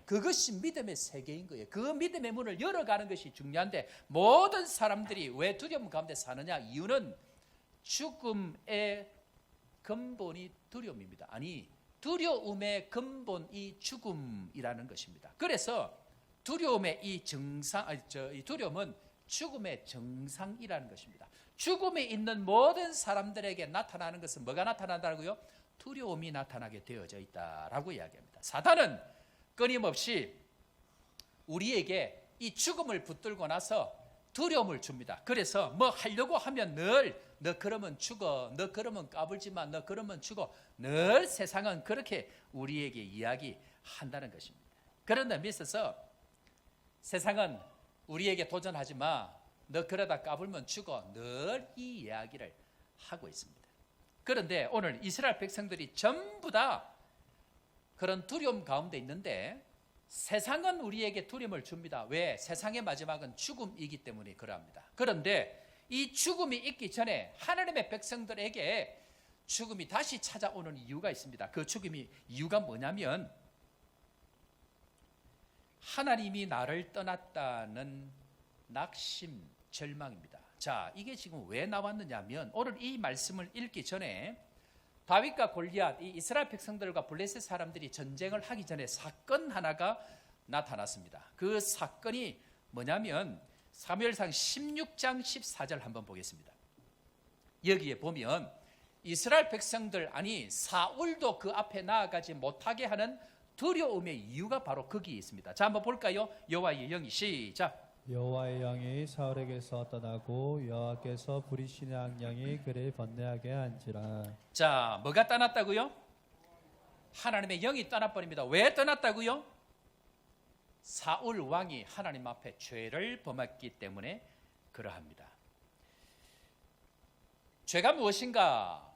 그것이 믿음의 세계인 거예요. 그 믿음의 문을 열어가는 것이 중요한데, 모든 사람들이 왜 두려움 가운데 사느냐? 이유는 죽음의 근본이 두려움입니다. 아니, 두려움의 근본이 죽음이라는 것입니다. 그래서 두려움의 이 두려움은 죽음의 정상이라는 것입니다. 죽음에 있는 모든 사람들에게 나타나는 것은 뭐가 나타난다고요? 두려움이 나타나게 되어져 있다라고 이야기합니다. 사단은 끊임없이 우리에게 이 죽음을 붙들고 나서 두려움을 줍니다. 그래서 뭐 하려고 하면 늘 너 그러면 죽어, 너 그러면 까불지마, 너 그러면 죽어, 늘 세상은 그렇게 우리에게 이야기한다는 것입니다. 그런 데 있어서 세상은 우리에게 도전하지 마, 너 그러다 까불면 죽어, 늘 이 이야기를 하고 있습니다. 그런데 오늘 이스라엘 백성들이 전부 다 그런 두려움 가운데 있는데, 세상은 우리에게 두려움을 줍니다. 왜? 세상의 마지막은 죽음이기 때문에 그러합니다. 그런데 이 죽음이 있기 전에 하나님의 백성들에게 죽음이 다시 찾아오는 이유가 있습니다. 그 죽음이 이유가 뭐냐면, 하나님이 나를 떠났다는 낙심, 절망입니다. 자, 이게 지금 왜 나왔느냐면, 오늘 이 말씀을 읽기 전에 다윗과 골리앗, 이 이스라엘 백성들과 블레셋 사람들이 전쟁을 하기 전에 사건 하나가 나타났습니다. 그 사건이 뭐냐면 사무엘상 16장 14절 한번 보겠습니다. 여기에 보면 이스라엘 백성들, 아니 사울도 그 앞에 나아가지 못하게 하는 두려움의 이유가 바로 거기에 있습니다. 자, 한번 볼까요? 여호와의 영이, 시작. 여호와의 영이 사울에게서 떠나고 여호와께서 부리시는 악령이 그를 번뇌하게 한지라. 자, 뭐가 떠났다고요? 하나님의 영이 떠나버립니다. 왜 떠났다고요? 사울 왕이 하나님 앞에 죄를 범했기 때문에 그러합니다. 죄가 무엇인가?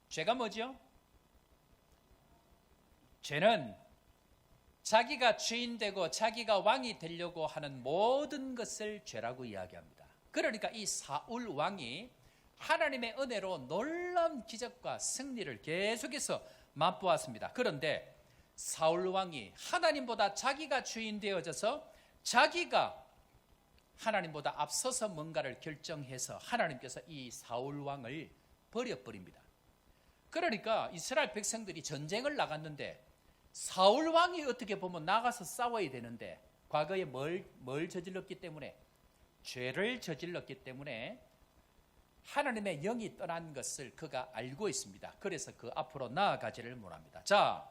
죄가 뭐죠? 죄는 자기가 주인 되고 자기가 왕이 되려고 하는 모든 것을 죄라고 이야기합니다. 그러니까 이 사울 왕이 하나님의 은혜로 놀라운 기적과 승리를 계속해서 맛보았습니다. 그런데 사울 왕이 하나님보다 자기가 주인 되어져서 자기가 하나님보다 앞서서 뭔가를 결정해서 하나님께서 이 사울 왕을 버려버립니다. 그러니까 이스라엘 백성들이 전쟁을 나갔는데 사울 왕이 어떻게 보면 나가서 싸워야 되는데 과거에 뭘 저질렀기 때문에, 죄를 저질렀기 때문에 하나님의 영이 떠난 것을 그가 알고 있습니다. 그래서 그 앞으로 나아가지를 못합니다. 자,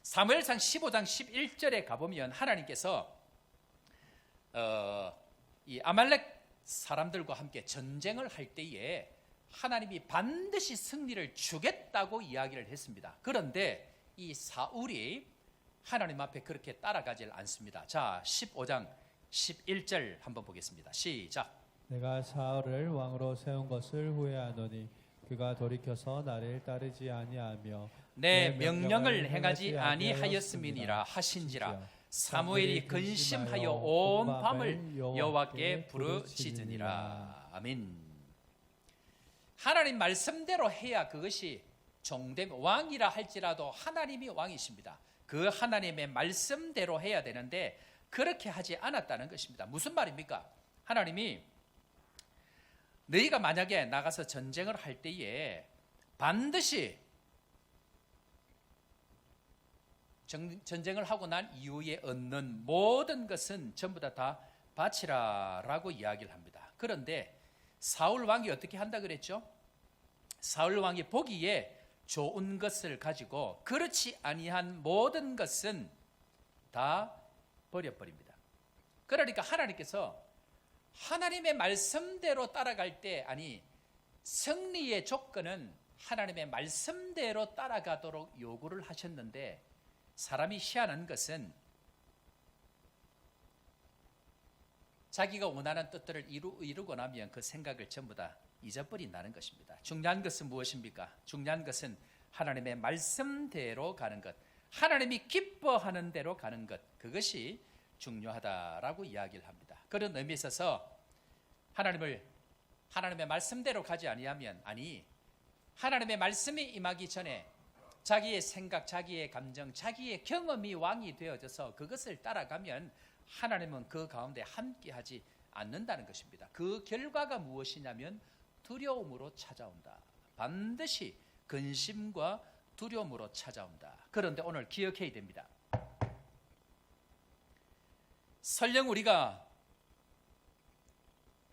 사무엘상 15장 11절에 가보면 하나님께서 이 아말렉 사람들과 함께 전쟁을 할 때에 하나님이 반드시 승리를 주겠다고 이야기를 했습니다. 그런데 이 사울이 하나님 앞에 그렇게 따라가질 않습니다. 자, 15장 11절 한번 보겠습니다. 시작. 내가 사울을 왕으로 세운 것을 후회하노니 그가 돌이켜서 나를 따르지 아니하며 내 명령을 행하지 아니하였음이니라 하신지라. 사무엘이 근심하여 온 밤을 여호와께 부르짖으니라. 아멘. 하나님 말씀대로 해야 그것이 종된 왕이라 할지라도 하나님이 왕이십니다. 그 하나님의 말씀대로 해야 되는데 그렇게 하지 않았다는 것입니다. 무슨 말입니까? 하나님이 너희가 만약에 나가서 전쟁을 할 때에 반드시 전쟁을 하고 난 이후에 얻는 모든 것은 전부 다 바치라라고 이야기를 합니다. 그런데 사울 왕이 어떻게 한다 그랬죠? 사울 왕이 보기에 좋은 것을 가지고 그렇지 아니한 모든 것은 다 버려버립니다. 그러니까 하나님께서 하나님의 말씀대로 따라갈 때, 아니 승리의 조건은 하나님의 말씀대로 따라가도록 요구를 하셨는데, 사람이 희한한 것은 자기가 원하는 뜻들을 이루고 나면 그 생각을 전부 다 잊어버린다는 것입니다. 중요한 것은 무엇입니까? 중요한 것은 하나님의 말씀대로 가는 것, 하나님이 기뻐하는 대로 가는 것, 그것이 중요하다라고 이야기를 합니다. 그런 의미에 있어서 하나님의 말씀대로 가지 아니하면, 아니 하나님의 말씀이 임하기 전에 자기의 생각, 자기의 감정, 자기의 경험이 왕이 되어져서 그것을 따라가면 하나님은 그 가운데 함께하지 않는다는 것입니다. 그 결과가 무엇이냐면 두려움으로 찾아온다. 반드시 근심과 두려움으로 찾아온다. 그런데 오늘 기억해야 됩니다. 설령 우리가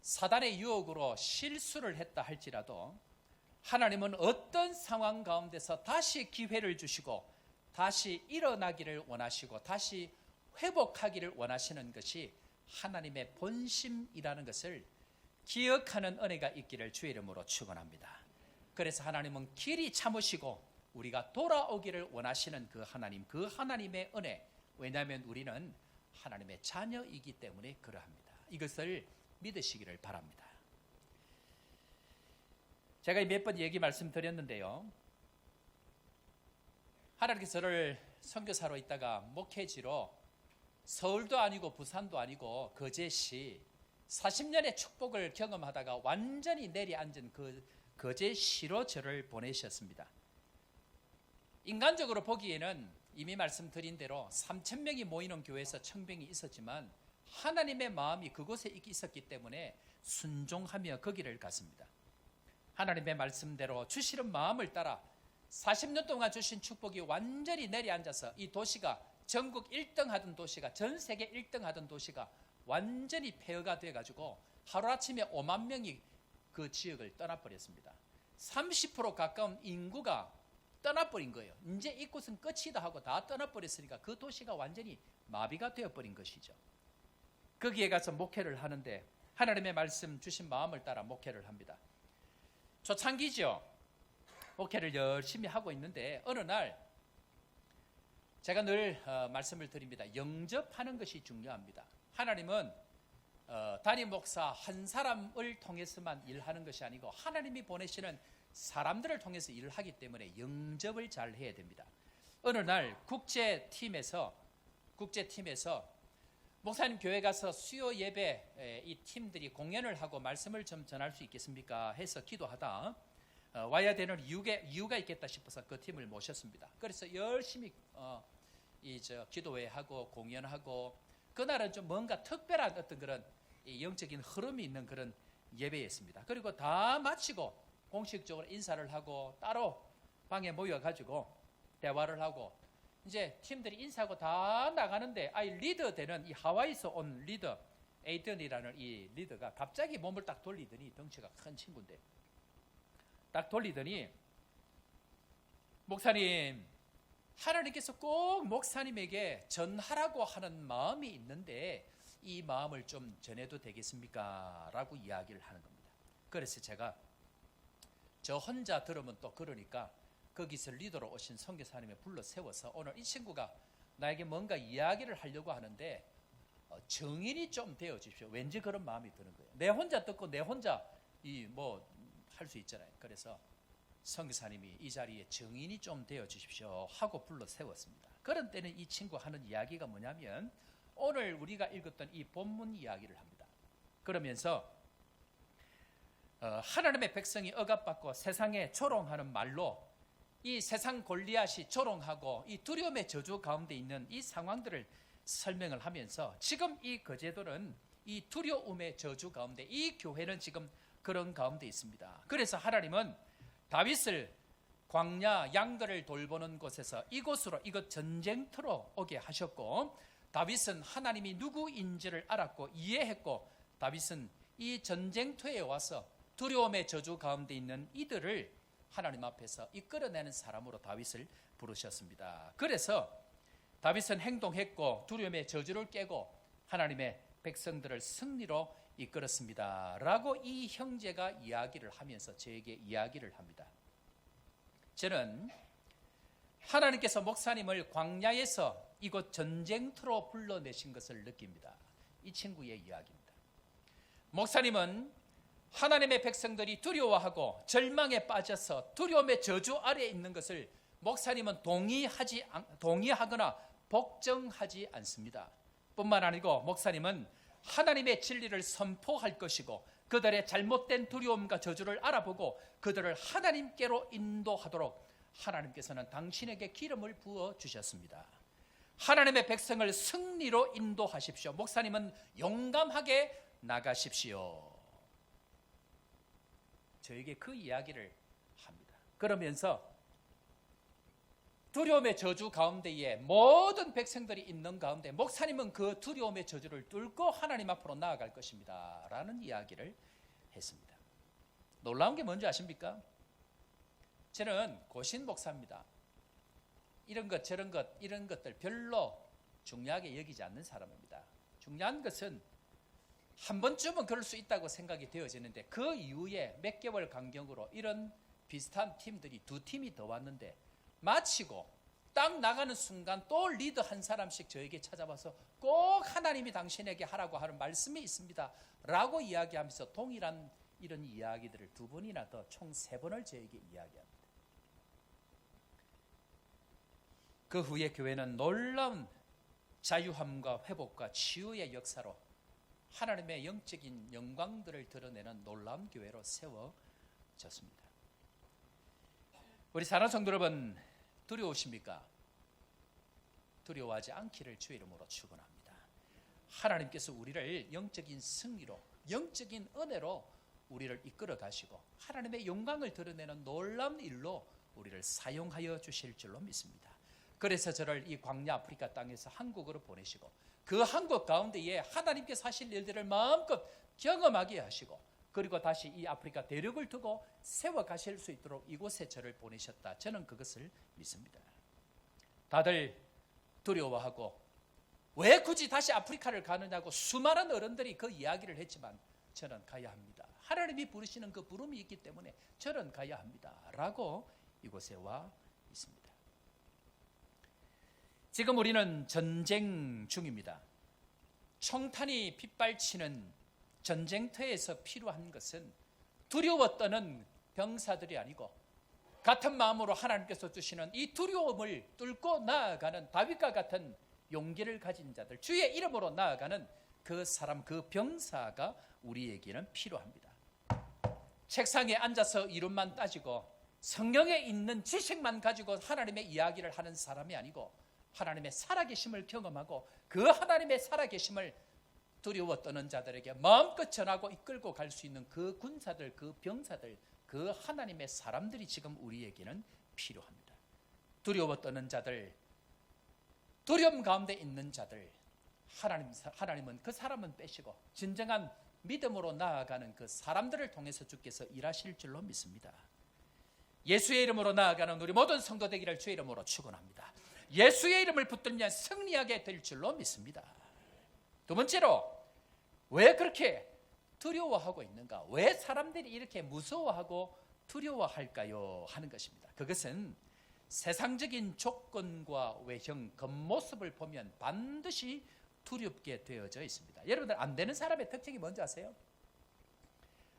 사단의 유혹으로 실수를 했다 할지라도 하나님은 어떤 상황 가운데서 다시 기회를 주시고 다시 일어나기를 원하시고 다시 회복하기를 원하시는 것이 하나님의 본심이라는 것을 기억하는 은혜가 있기를 주의 이름으로 축원합니다. 그래서 하나님은 길이 참으시고 우리가 돌아오기를 원하시는 그 하나님의 은혜, 왜냐하면 우리는 하나님의 자녀이기 때문에 그러합니다. 이것을 믿으시기를 바랍니다. 제가 몇 번 말씀드렸는데요, 하나님께서 저를 선교사로 있다가 목회지로 서울도 아니고 부산도 아니고 거제시 40년의 축복을 경험하다가 완전히 내려앉은 그 거제시로 저를 보내셨습니다. 인간적으로 보기에는 이미 말씀드린 대로 3,000명이 모이는 교회에서 청병이 있었지만 하나님의 마음이 그곳에 있었기 때문에 순종하며 거기를 갔습니다. 하나님의 말씀대로 주시는 마음을 따라 40년 동안 주신 축복이 완전히 내려앉아서 이 도시가 전국 1등 하던 도시가 전 세계 1등 하던 도시가 완전히 폐허가 돼가지고 하루아침에 5만 명이 그 지역을 떠나버렸습니다. 30% 가까운 인구가 떠나버린 거예요. 이제 이곳은 끝이다 하고 다 떠나버렸으니까 그 도시가 완전히 마비가 되어버린 것이죠. 거기에 가서 목회를 하는데 하나님의 말씀 주신 마음을 따라 목회를 합니다. 초창기죠. 목회를 열심히 하고 있는데 어느 날 제가 늘 말씀을 드립니다. 영접하는 것이 중요합니다. 하나님은 담임 목사 한 사람을 통해서만 일하는 것이 아니고 하나님이 보내시는 사람들을 통해서 일을 하기 때문에 영접을 잘 해야 됩니다. 어느 날 국제팀에서 목사님 교회 가서 수요 예배 이 팀들이 공연을 하고 말씀을 좀 전할 수 있겠습니까? 해서 기도하다 와야 되는 이유가 있겠다 싶어서 그 팀을 모셨습니다. 그래서 열심히 기도회 하고 공연하고 그날은 좀 뭔가 특별한 어떤 그런 영적인 흐름이 있는 그런 예배였습니다. 그리고 다 마치고 공식적으로 인사를 하고 따로 방에 모여가지고 대화를 하고 이제 팀들이 인사하고 다 나가는데 리더 되는 이 하와이에서 온 리더 에이든이라는 이 리더가 갑자기 몸을 딱 돌리더니, 덩치가 큰 친구인데 딱 돌리더니, 목사님, 하나님께서 꼭 목사님에게 전하라고 하는 마음이 있는데 이 마음을 좀 전해도 되겠습니까? 라고 이야기를 하는 겁니다. 그래서 제가 저 혼자 들으면 또 그러니까 거기서 리더로 오신 선교사님을 불러 세워서 오늘 이 친구가 나에게 뭔가 이야기를 하려고 하는데 증인이 좀 되어 주십시오. 왠지 그런 마음이 드는 거예요. 내 혼자 듣고 내 혼자 이 뭐 할 수 있잖아요. 그래서 선교사님이 이 자리에 증인이 좀 되어 주십시오 하고 불러 세웠습니다. 그런 때는 이 친구 하는 이야기가 뭐냐면 오늘 우리가 읽었던 이 본문 이야기를 합니다. 그러면서 하나님의 백성이 억압받고 세상에 조롱하는 말로 이 세상 골리앗이 조롱하고 이 두려움의 저주 가운데 있는 이 상황들을 설명을 하면서 지금 이 거제도는 이 두려움의 저주 가운데, 이 교회는 지금 그런 가운데 있습니다. 그래서 하나님은 다윗을 광야 양들을 돌보는 곳에서 이곳으로, 이것 전쟁터로 오게 하셨고, 다윗은 하나님이 누구인지를 알았고 이해했고, 다윗은 이 전쟁터에 와서 두려움의 저주 가운데 있는 이들을 하나님 앞에서 이끌어내는 사람으로 다윗을 부르셨습니다. 그래서 다윗은 행동했고 두려움의 저주를 깨고 하나님의 백성들을 승리로 이끌었습니다 라고 이 형제가 이야기를 하면서 저에게 이야기를 합니다. 저는 하나님께서 목사님을 광야에서 이곳 전쟁터로 불러내신 것을 느낍니다. 이 친구의 이야기입니다. 목사님은 하나님의 백성들이 두려워하고 절망에 빠져서 두려움의 저주 아래에 있는 것을 목사님은 동의하거나 복종하지 않습니다. 뿐만 아니고 목사님은 하나님의 진리를 선포할 것이고 그들의 잘못된 두려움과 저주를 알아보고 그들을 하나님께로 인도하도록 하나님께서는 당신에게 기름을 부어 주셨습니다. 하나님의 백성을 승리로 인도하십시오. 목사님은 용감하게 나가십시오. 저에게 그 이야기를 합니다. 그러면서 두려움의 저주 가운데에 모든 백성들이 있는 가운데 목사님은 그 두려움의 저주를 뚫고 하나님 앞으로 나아갈 것입니다 라는 이야기를 했습니다. 놀라운 게 뭔지 아십니까? 저는 고신 목사입니다. 이런 것 저런 것 이런 것들 별로 중요하게 여기지 않는 사람입니다. 중요한 것은 한 번쯤은 그럴 수 있다고 생각이 되어지는데 그 이후에 몇 개월 간격으로 이런 비슷한 팀들이 두 팀이 더 왔는데 마치고 딱 나가는 순간 또 리더 한 사람씩 저에게 찾아와서 꼭 하나님이 당신에게 하라고 하는 말씀이 있습니다 라고 이야기하면서 동일한 이런 이야기들을 두 번이나 더 총 3번을 저에게 이야기합니다. 그 후에 교회는 놀라운 자유함과 회복과 치유의 역사로 하나님의 영적인 영광들을 드러내는 놀라운 교회로 세워졌습니다. 우리 사랑하는 성도 여러분, 두려우십니까? 두려워하지 않기를 주의 이름으로 축원합니다. 하나님께서 우리를 영적인 승리로, 영적인 은혜로 우리를 이끌어 가시고 하나님의 영광을 드러내는 놀라운 일로 우리를 사용하여 주실 줄로 믿습니다. 그래서 저를 이 광야 아프리카 땅에서 한국으로 보내시고 그 한국 가운데에 하나님께서 하실 일들을 마음껏 경험하게 하시고 그리고 다시 이 아프리카 대륙을 두고 세워가실 수 있도록 이곳에 저를 보내셨다. 저는 그것을 믿습니다. 다들 두려워하고 왜 굳이 다시 아프리카를 가느냐고 수많은 어른들이 그 이야기를 했지만 저는 가야 합니다. 하나님이 부르시는 그 부름이 있기 때문에 저는 가야 합니다 라고 이곳에 와 있습니다. 지금 우리는 전쟁 중입니다. 총탄이 빗발치는 전쟁터에서 필요한 것은 두려워 떠는 병사들이 아니고 같은 마음으로 하나님께서 주시는 이 두려움을 뚫고 나아가는 다윗과 같은 용기를 가진 자들, 주의 이름으로 나아가는 그 사람, 그 병사가 우리에게는 필요합니다. 책상에 앉아서 이론만 따지고 성경에 있는 지식만 가지고 하나님의 이야기를 하는 사람이 아니고 하나님의 살아계심을 경험하고 그 하나님의 살아계심을 두려워 떠는 자들에게 마음껏 전하고 이끌고 갈 수 있는 그 군사들, 그 병사들, 그 하나님의 사람들이 지금 우리에게는 필요합니다. 두려워 떠는 자들, 두려움 가운데 있는 자들, 하나님은 그 사람은 빼시고 진정한 믿음으로 나아가는 그 사람들을 통해서 주께서 일하실 줄로 믿습니다. 예수의 이름으로 나아가는 우리 모든 성도 되기를 주의 이름으로 축원합니다. 예수의 이름을 붙들면 승리하게 될 줄로 믿습니다. 두 번째로 왜 그렇게 두려워하고 있는가? 왜 사람들이 이렇게 무서워하고 두려워할까요? 하는 것입니다. 그것은 세상적인 조건과 외형, 겉모습을 보면 반드시 두렵게 되어져 있습니다. 여러분들 안 되는 사람의 특징이 뭔지 아세요?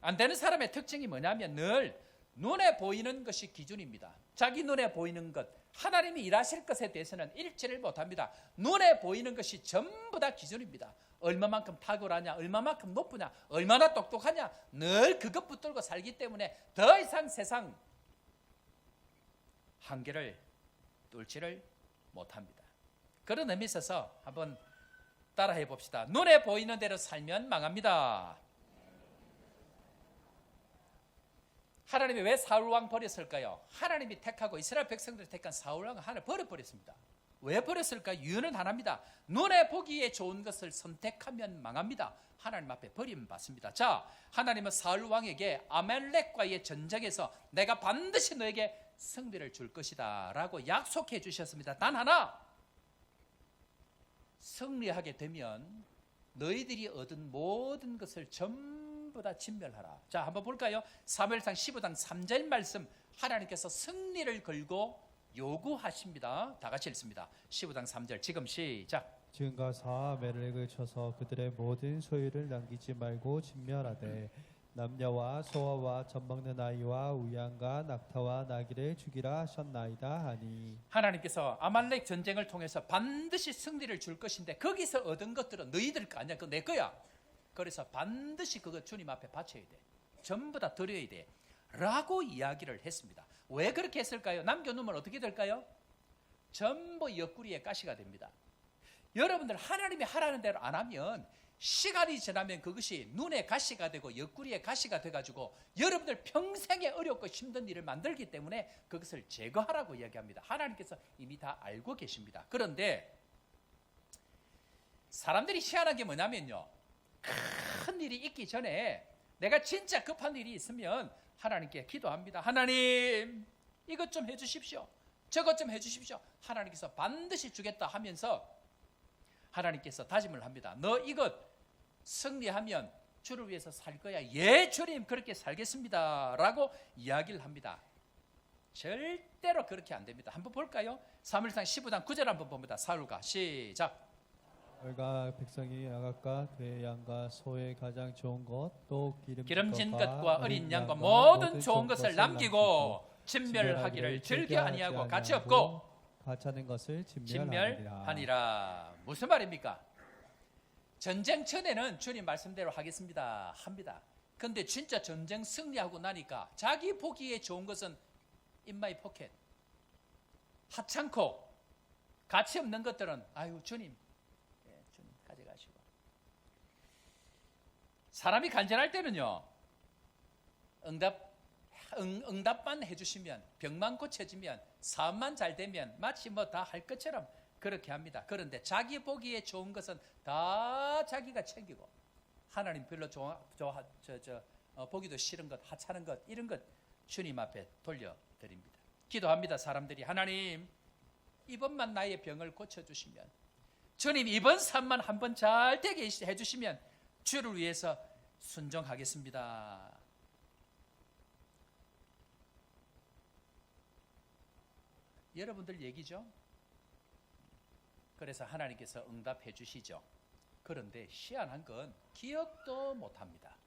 안 되는 사람의 특징이 뭐냐면 늘 눈에 보이는 것이 기준입니다. 자기 눈에 보이는 것, 하나님이 일하실 것에 대해서는 일치를 못합니다. 눈에 보이는 것이 전부 다 기준입니다. 얼마만큼 탁월하냐, 얼마만큼 높으냐, 얼마나 똑똑하냐, 늘 그것 붙들고 살기 때문에 더 이상 세상 한계를 뚫지를 못합니다. 그런 의미 있어서 한번 따라해 봅시다. 눈에 보이는 대로 살면 망합니다. 하나님이 왜 사울왕 버렸을까요? 하나님이 택하고 이스라엘 백성들이 택한 사울왕을 하나님 버려버렸습니다. 왜 버렸을까? 이유는 하나입니다. 눈에 보기에 좋은 것을 선택하면 망합니다. 하나님 앞에 버림받습니다. 자, 하나님은 사울왕에게 아말렉과의 전쟁에서 내가 반드시 너에게 승리를 줄 것이다 라고 약속해 주셨습니다. 단 하나, 승리하게 되면 너희들이 얻은 모든 것을 전부 다 진멸하라. 자, 한번 볼까요? 사무엘상 15장 3절 말씀, 하나님께서 승리를 걸고 요구하십니다. 다 같이 읽습니다. 15장 3절 지금 시작. 지금 가서 아말렉을 쳐서 그들의 모든 소유를 남기지 말고 진멸하되 남녀와 소아와 젖먹는 아이와 우양과 낙타와 나귀를 죽이라 하셨나이다 하니, 하나님께서 아말렉 전쟁을 통해서 반드시 승리를 줄 것인데 거기서 얻은 것들은 너희들 거 아니야. 그거 내 거야. 그래서 반드시 그거 주님 앞에 바쳐야 돼. 전부 다 드려야 돼 라고 이야기를 했습니다. 왜 그렇게 했을까요? 남겨놓으면 어떻게 될까요? 전부 옆구리에 가시가 됩니다. 여러분들 하나님이 하라는 대로 안 하면 시간이 지나면 그것이 눈에 가시가 되고 옆구리에 가시가 돼가지고 여러분들 평생에 어렵고 힘든 일을 만들기 때문에 그것을 제거하라고 이야기합니다. 하나님께서 이미 다 알고 계십니다. 그런데 사람들이 희한한 게 뭐냐면요, 큰 일이 있기 전에 내가 진짜 급한 일이 있으면 하나님께 기도합니다. 하나님, 이것 좀 해주십시오, 저것 좀 해주십시오. 하나님께서 반드시 주겠다 하면서 하나님께서 다짐을 합니다. 너 이것 승리하면 주를 위해서 살 거야. 예, 주님 그렇게 살겠습니다 라고 이야기를 합니다. 절대로 그렇게 안 됩니다. 한번 볼까요? 사무엘상 15장 9절 한번 봅니다. 사울과 시작. 얼가 백성이 아각과 그의 양과 소의 가장 좋은 것, 또 기름진 것과 어린 양과 모든 좋은 것을 남기고 진멸하기를 즐겨 아니하고 가치 없고 가찮은 것을 진멸하니라. 무슨 말입니까? 전쟁 전에는 주님 말씀대로 하겠습니다 합니다. 근데 진짜 전쟁 승리하고 나니까 자기 보기에 좋은 것은 in my pocket, 하찮고 가치 없는 것들은 아유 주님, 예, 주님 가져가시고. 사람이 간절할 때는요, 응답만 해주시면, 병만 고쳐지면, 사업만 잘 되면 마치 뭐 다 할 것처럼 그렇게 합니다. 그런데 자기 보기에 좋은 것은 다 자기가 챙기고 하나님 별로 보기도 싫은 것, 하찮은 것, 이런 것 주님 앞에 돌려드립니다. 기도합니다. 사람들이 하나님, 이번만 나의 병을 고쳐주시면, 주님 이번 삶만 한번 잘 되게 해주시면 주를 위해서 순종하겠습니다. 여러분들 얘기죠. 그래서 하나님께서 응답해 주시죠. 그런데 희한한 건 기억도 못합니다.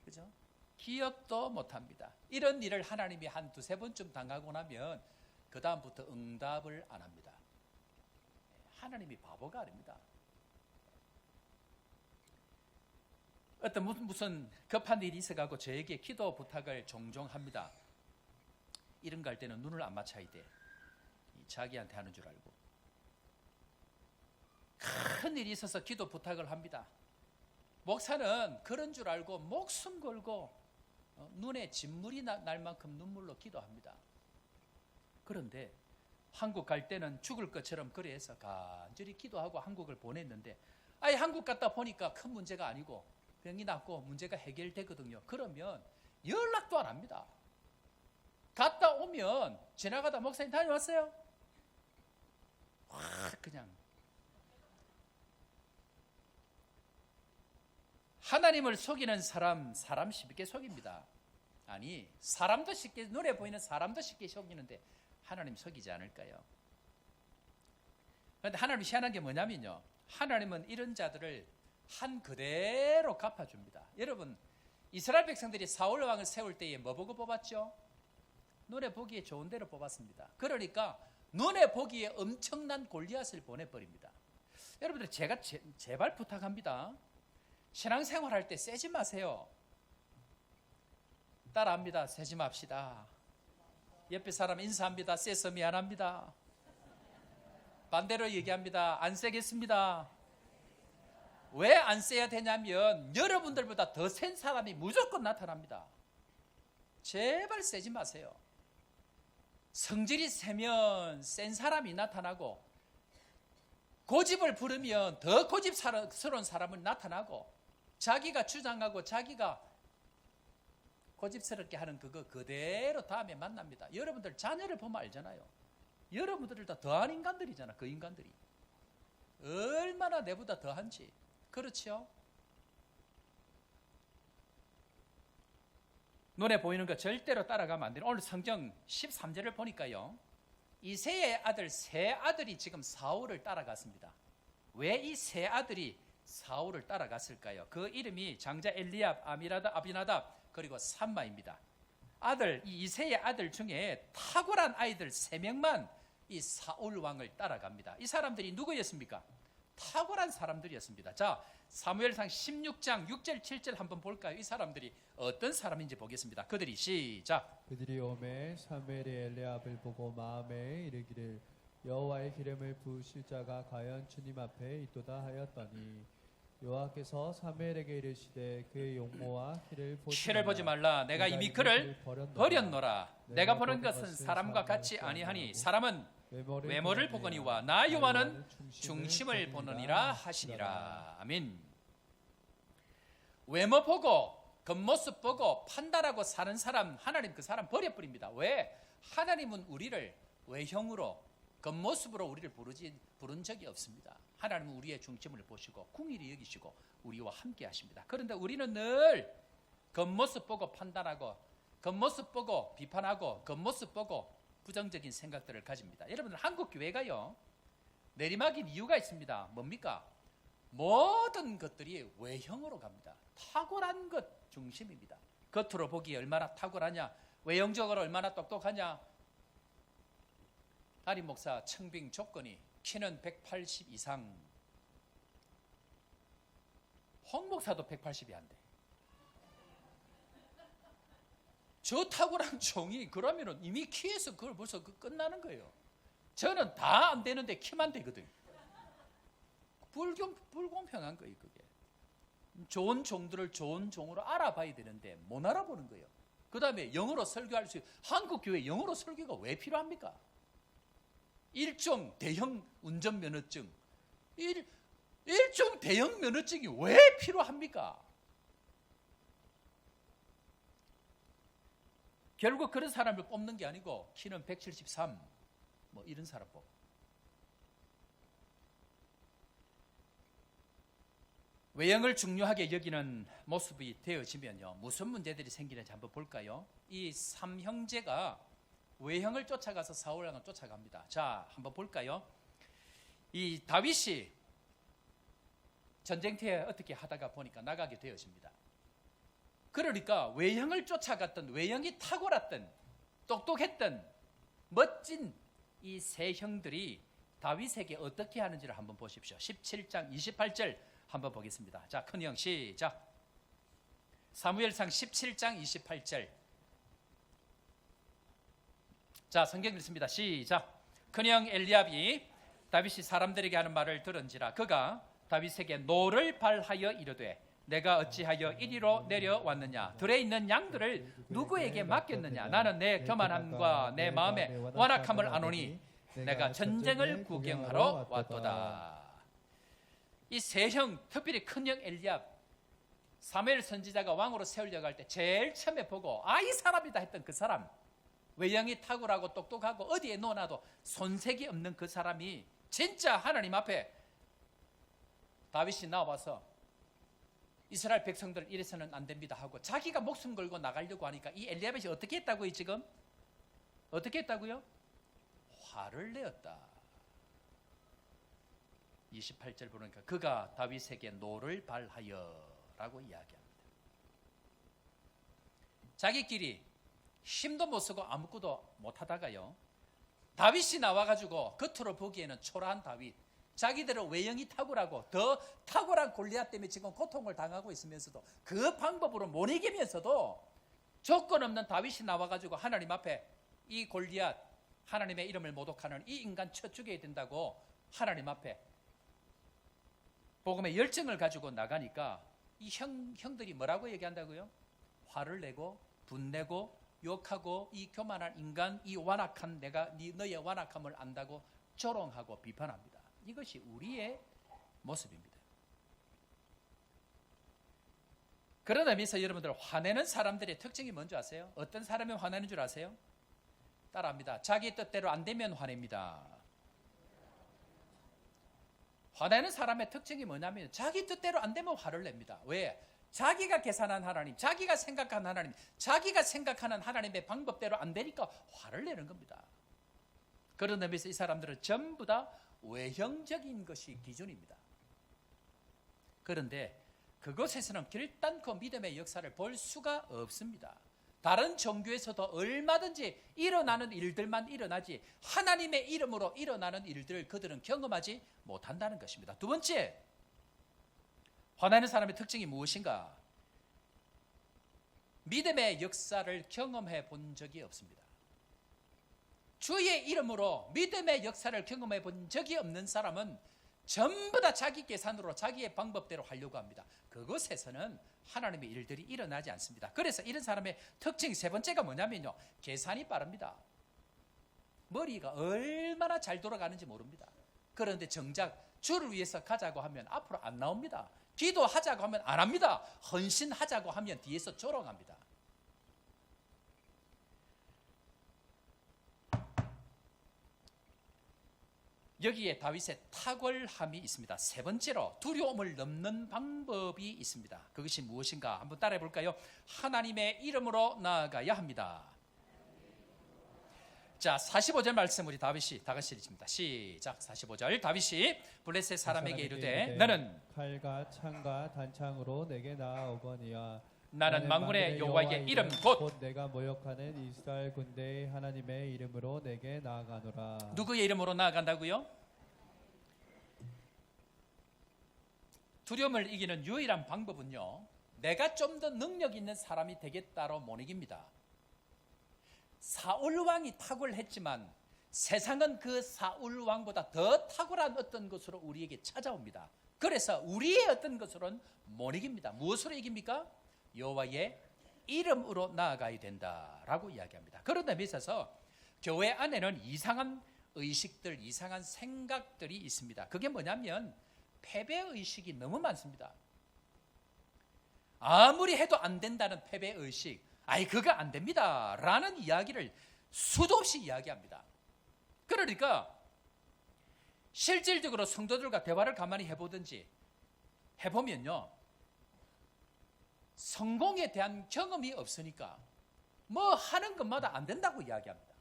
그죠? 기억도 못합니다. 이런 일을 하나님이 한 두세 번쯤 당하고 나면 그 다음부터 응답을 안 합니다. 하나님이 바보가 아닙니다. 어떤 무슨 급한 일이 있어가고 저에게 기도 부탁을 종종 합니다. 이런 거 할 때는 눈을 안 맞춰야 돼. 자기한테 하는 줄 알고. 큰 일이 있어서 기도 부탁을 합니다. 목사는 그런 줄 알고 목숨 걸고 눈에 진물이 날 만큼 눈물로 기도합니다. 그런데 한국 갈 때는 죽을 것처럼 그래서 간절히 기도하고 한국을 보냈는데, 아예 한국 갔다 보니까 큰 문제가 아니고 병이 낫고 문제가 해결되거든요. 그러면 연락도 안 합니다. 갔다 오면 지나가다 목사님 다녀왔어요? 확 그냥. 하나님을 속이는 사람 쉽게 속입니다. 아니, 사람도 쉽게, 눈에 보이는 사람도 쉽게 속이는데 하나님 속이지 않을까요? 그런데 하나님이 희한한 게 뭐냐면요, 하나님은 이런 자들을 한 그대로 갚아줍니다. 여러분, 이스라엘 백성들이 사울 왕을 세울 때에 뭐 보고 뽑았죠? 눈에 보기에 좋은 대로 뽑았습니다. 그러니까 눈에 보기에 엄청난 골리앗을 보내버립니다. 여러분들, 제가 제발 부탁합니다. 신앙생활할 때 세지 마세요. 따라합니다. 세지 맙시다. 옆에 사람 인사합니다. 세서 미안합니다. 반대로 얘기합니다. 안 세겠습니다. 왜 안 세야 되냐면 여러분들보다 더 센 사람이 무조건 나타납니다. 제발 세지 마세요. 성질이 세면 센 사람이 나타나고, 고집을 부르면 더 고집스러운 사람은 나타나고, 자기가 주장하고 자기가 고집스럽게 하는 그거 그대로 다음에 만납니다. 여러분들 자녀를 보면 알잖아요. 여러분들을 다 더한 인간들이잖아. 그 인간들이 얼마나 내보다 더한지. 그렇죠? 눈에 보이는 거 절대로 따라가면 안 돼요. 오늘 성경 13절을 보니까요, 이새의 아들 세 아들이 지금 사울을 따라갔습니다. 왜 이 세 아들이 사울을 따라갔을까요? 그 이름이 장자 엘리압, 아비나답, 그리고 삼마입니다. 이 이새의 아들 중에 탁월한 아이들 3명만 이 사울 왕을 따라갑니다. 이 사람들이 누구였습니까? 탁월한 사람들이었습니다. 자, 사무엘상 16장 6절 7절 한번 볼까요? 이 사람들이 어떤 사람인지 보겠습니다. 그들이 시작. 그들이 오매 사무엘이 엘리압을 보고 마음에 이르기를 여호와의 기름을 부으실 자가 과연 주님 앞에 있도다 하였더니 여호와께서 사무엘에게 이르시되 그의 용모와 키를 보지 말라. 내가 이미 그를 버렸노라. 내가 보는 것은 사람과 같이 아니하니 사람은 외모를 보거니와 나 여호와는 중심을 보느니라 하시니라. 아멘. 외모 보고 겉모습 보고 판단하고 사는 사람, 하나님 그 사람 버려버립니다. 왜? 하나님은 우리를 외형으로 겉모습으로 우리를 부른 적이 없습니다. 하나님은 우리의 중심을 보시고 궁일이 여기시고 우리와 함께 하십니다. 그런데 우리는 늘 겉모습 보고 판단하고 겉모습 보고 비판하고 겉모습 보고 부정적인 생각들을 가집니다. 여러분들, 한국 교회가요 내리막인 이유가 있습니다. 뭡니까? 모든 것들이 외형으로 갑니다. 탁월한 것 중심입니다. 겉으로 보기에 얼마나 탁월하냐, 외형적으로 얼마나 똑똑하냐. 담임 목사 청빙 조건이 키는 180 이상. 홍 목사도 180이 안 돼. 저 탁월한 종이 그러면은 이미 키에서 그걸 벌써 끝나는 거예요. 저는 다 안 되는데 키만 되거든. 불공평한 거예요, 그게. 좋은 종들을 좋은 종으로 알아봐야 되는데 못 알아보는 거예요. 그 다음에 영어로 설교할 수, 한국 교회 영어로 설교가 왜 필요합니까? 일종 대형 운전면허증, 일종 대형 면허증이 왜 필요합니까? 결국 그런 사람을 뽑는 게 아니고 키는 173 뭐 이런 사람 뽑고. 외형을 중요하게 여기는 모습이 되어지면요 무슨 문제들이 생기는지 한번 볼까요? 이 3형제가 외형을 쫓아가서 사울 왕을 쫓아갑니다. 자, 한번 볼까요? 이 다윗이 전쟁터에 어떻게 하다가 보니까 나가게 되어집니다. 그러니까 외형을 쫓아갔던, 외형이 탁월했던, 똑똑했던 멋진 이 세 형들이 다윗에게 어떻게 하는지를 한번 보십시오. 17장 28절 한번 보겠습니다. 자, 큰형 시작. 사무엘상 17장 28절. 자, 성경 읽습니다. 시작. 큰형 엘리압이 다윗이 사람들에게 하는 말을 들은지라 그가 다윗에게 노를 발하여 이르되 내가 어찌하여 이리로 내려왔느냐? 들에 있는 양들을 누구에게 맡겼느냐? 나는 내 교만함과 내 마음의 완악함을 아노니 내가 전쟁을 구경하러 왔도다. 이 세 형, 특별히 큰형 엘리압, 사무엘 선지자가 왕으로 세우려고 할 때 제일 처음에 보고 이 사람이다 했던 그 사람, 외형이 탁월하고 똑똑하고 어디에 놓아놔도 손색이 없는 그 사람이 진짜 하나님 앞에 다윗이 나와서 이스라엘 백성들 이래서는 안 됩니다 하고 자기가 목숨 걸고 나가려고 하니까 이 엘리야벳이 어떻게 했다고요? 지금 어떻게 했다고요? 화를 내었다. 28절 보니까 그가 다윗에게 노를 발하여라고 이야기합니다. 자기끼리 힘도 못 쓰고 아무것도 못하다가요, 다윗이 나와가지고 겉으로 보기에는 초라한 다윗, 자기들은 외형이 탁월하고 더 탁월한 골리앗 때문에 지금 고통을 당하고 있으면서도 그 방법으로 못 이기면서도 조건 없는 다윗이 나와가지고 하나님 앞에 이 골리앗, 하나님의 이름을 모독하는 이 인간 쳐 죽여야 된다고 하나님 앞에 복음의 열정을 가지고 나가니까 이 형들이 뭐라고 얘기한다고요? 화를 내고 분내고 욕하고 이 교만한 인간, 이 완악한 내가 너의 완악함을 안다고 조롱하고 비판합니다. 이것이 우리의 모습입니다. 그런 의미에서 여러분들, 화내는 사람들의 특징이 뭔지 아세요? 어떤 사람이 화내는 줄 아세요? 따라합니다. 자기 뜻대로 안 되면 화냅니다. 화내는 사람의 특징이 뭐냐면 자기 뜻대로 안 되면 화를 냅니다. 왜? 자기가 계산한 하나님, 자기가 생각한 하나님, 자기가 생각하는 하나님의 방법대로 안 되니까 화를 내는 겁니다. 그런 의미에서 이 사람들은 전부 다 외형적인 것이 기준입니다. 그런데 그것에서는 결단코 믿음의 역사를 볼 수가 없습니다. 다른 종교에서도 얼마든지 일어나는 일들만 일어나지 하나님의 이름으로 일어나는 일들을 그들은 경험하지 못한다는 것입니다. 두 번째, 화내는 사람의 특징이 무엇인가? 믿음의 역사를 경험해 본 적이 없습니다. 주의 이름으로 믿음의 역사를 경험해 본 적이 없는 사람은 전부 다 자기 계산으로 자기의 방법대로 하려고 합니다. 그곳에서는 하나님의 일들이 일어나지 않습니다. 그래서 이런 사람의 특징 세 번째가 뭐냐면요, 계산이 빠릅니다. 머리가 얼마나 잘 돌아가는지 모릅니다. 그런데 정작 주를 위해서 가자고 하면 앞으로 안 나옵니다. 기도하자고 하면 안 합니다. 헌신하자고 하면 뒤에서 조롱합니다. 여기에 다윗의 탁월함이 있습니다. 세 번째로 두려움을 넘는 방법이 있습니다. 그것이 무엇인가 한번 따라해 볼까요? 하나님의 이름으로 나아가야 합니다. 자, 45절 말씀 우리 다윗이 다 같이 읽습니다. 시작. 45절. 다윗이 블레셋 사람에게 이르되 너는 칼과 창과 단창으로 내게 나아오거니와 나는 만군의 여호와의 이름 곧 내가 모욕하는 이스라엘 군대의 하나님의 이름으로 내게 나아가노라. 누구의 이름으로 나아간다고요? 두려움을 이기는 유일한 방법은요, 내가 좀 더 능력 있는 사람이 되겠다로 못 이깁니다. 사울 왕이 탁월했지만 세상은 그 사울 왕보다 더 탁월한 어떤 것으로 우리에게 찾아옵니다. 그래서 우리의 어떤 것으로는 못 이깁니다. 무엇으로 이깁니까? 여호와의 이름으로 나아가야 된다라고 이야기합니다. 그런 의미에서 있어서 교회 안에는 이상한 의식들, 이상한 생각들이 있습니다. 그게 뭐냐면 패배의식이 너무 많습니다. 아무리 해도 안 된다는 패배의식, 아이 그거 안 됩니다 라는 이야기를 수도 없이 이야기합니다. 그러니까 실질적으로 성도들과 대화를 가만히 해보든지 해보면요, 성공에 대한 경험이 없으니까 뭐 하는 것마다 안 된다고 이야기합니다.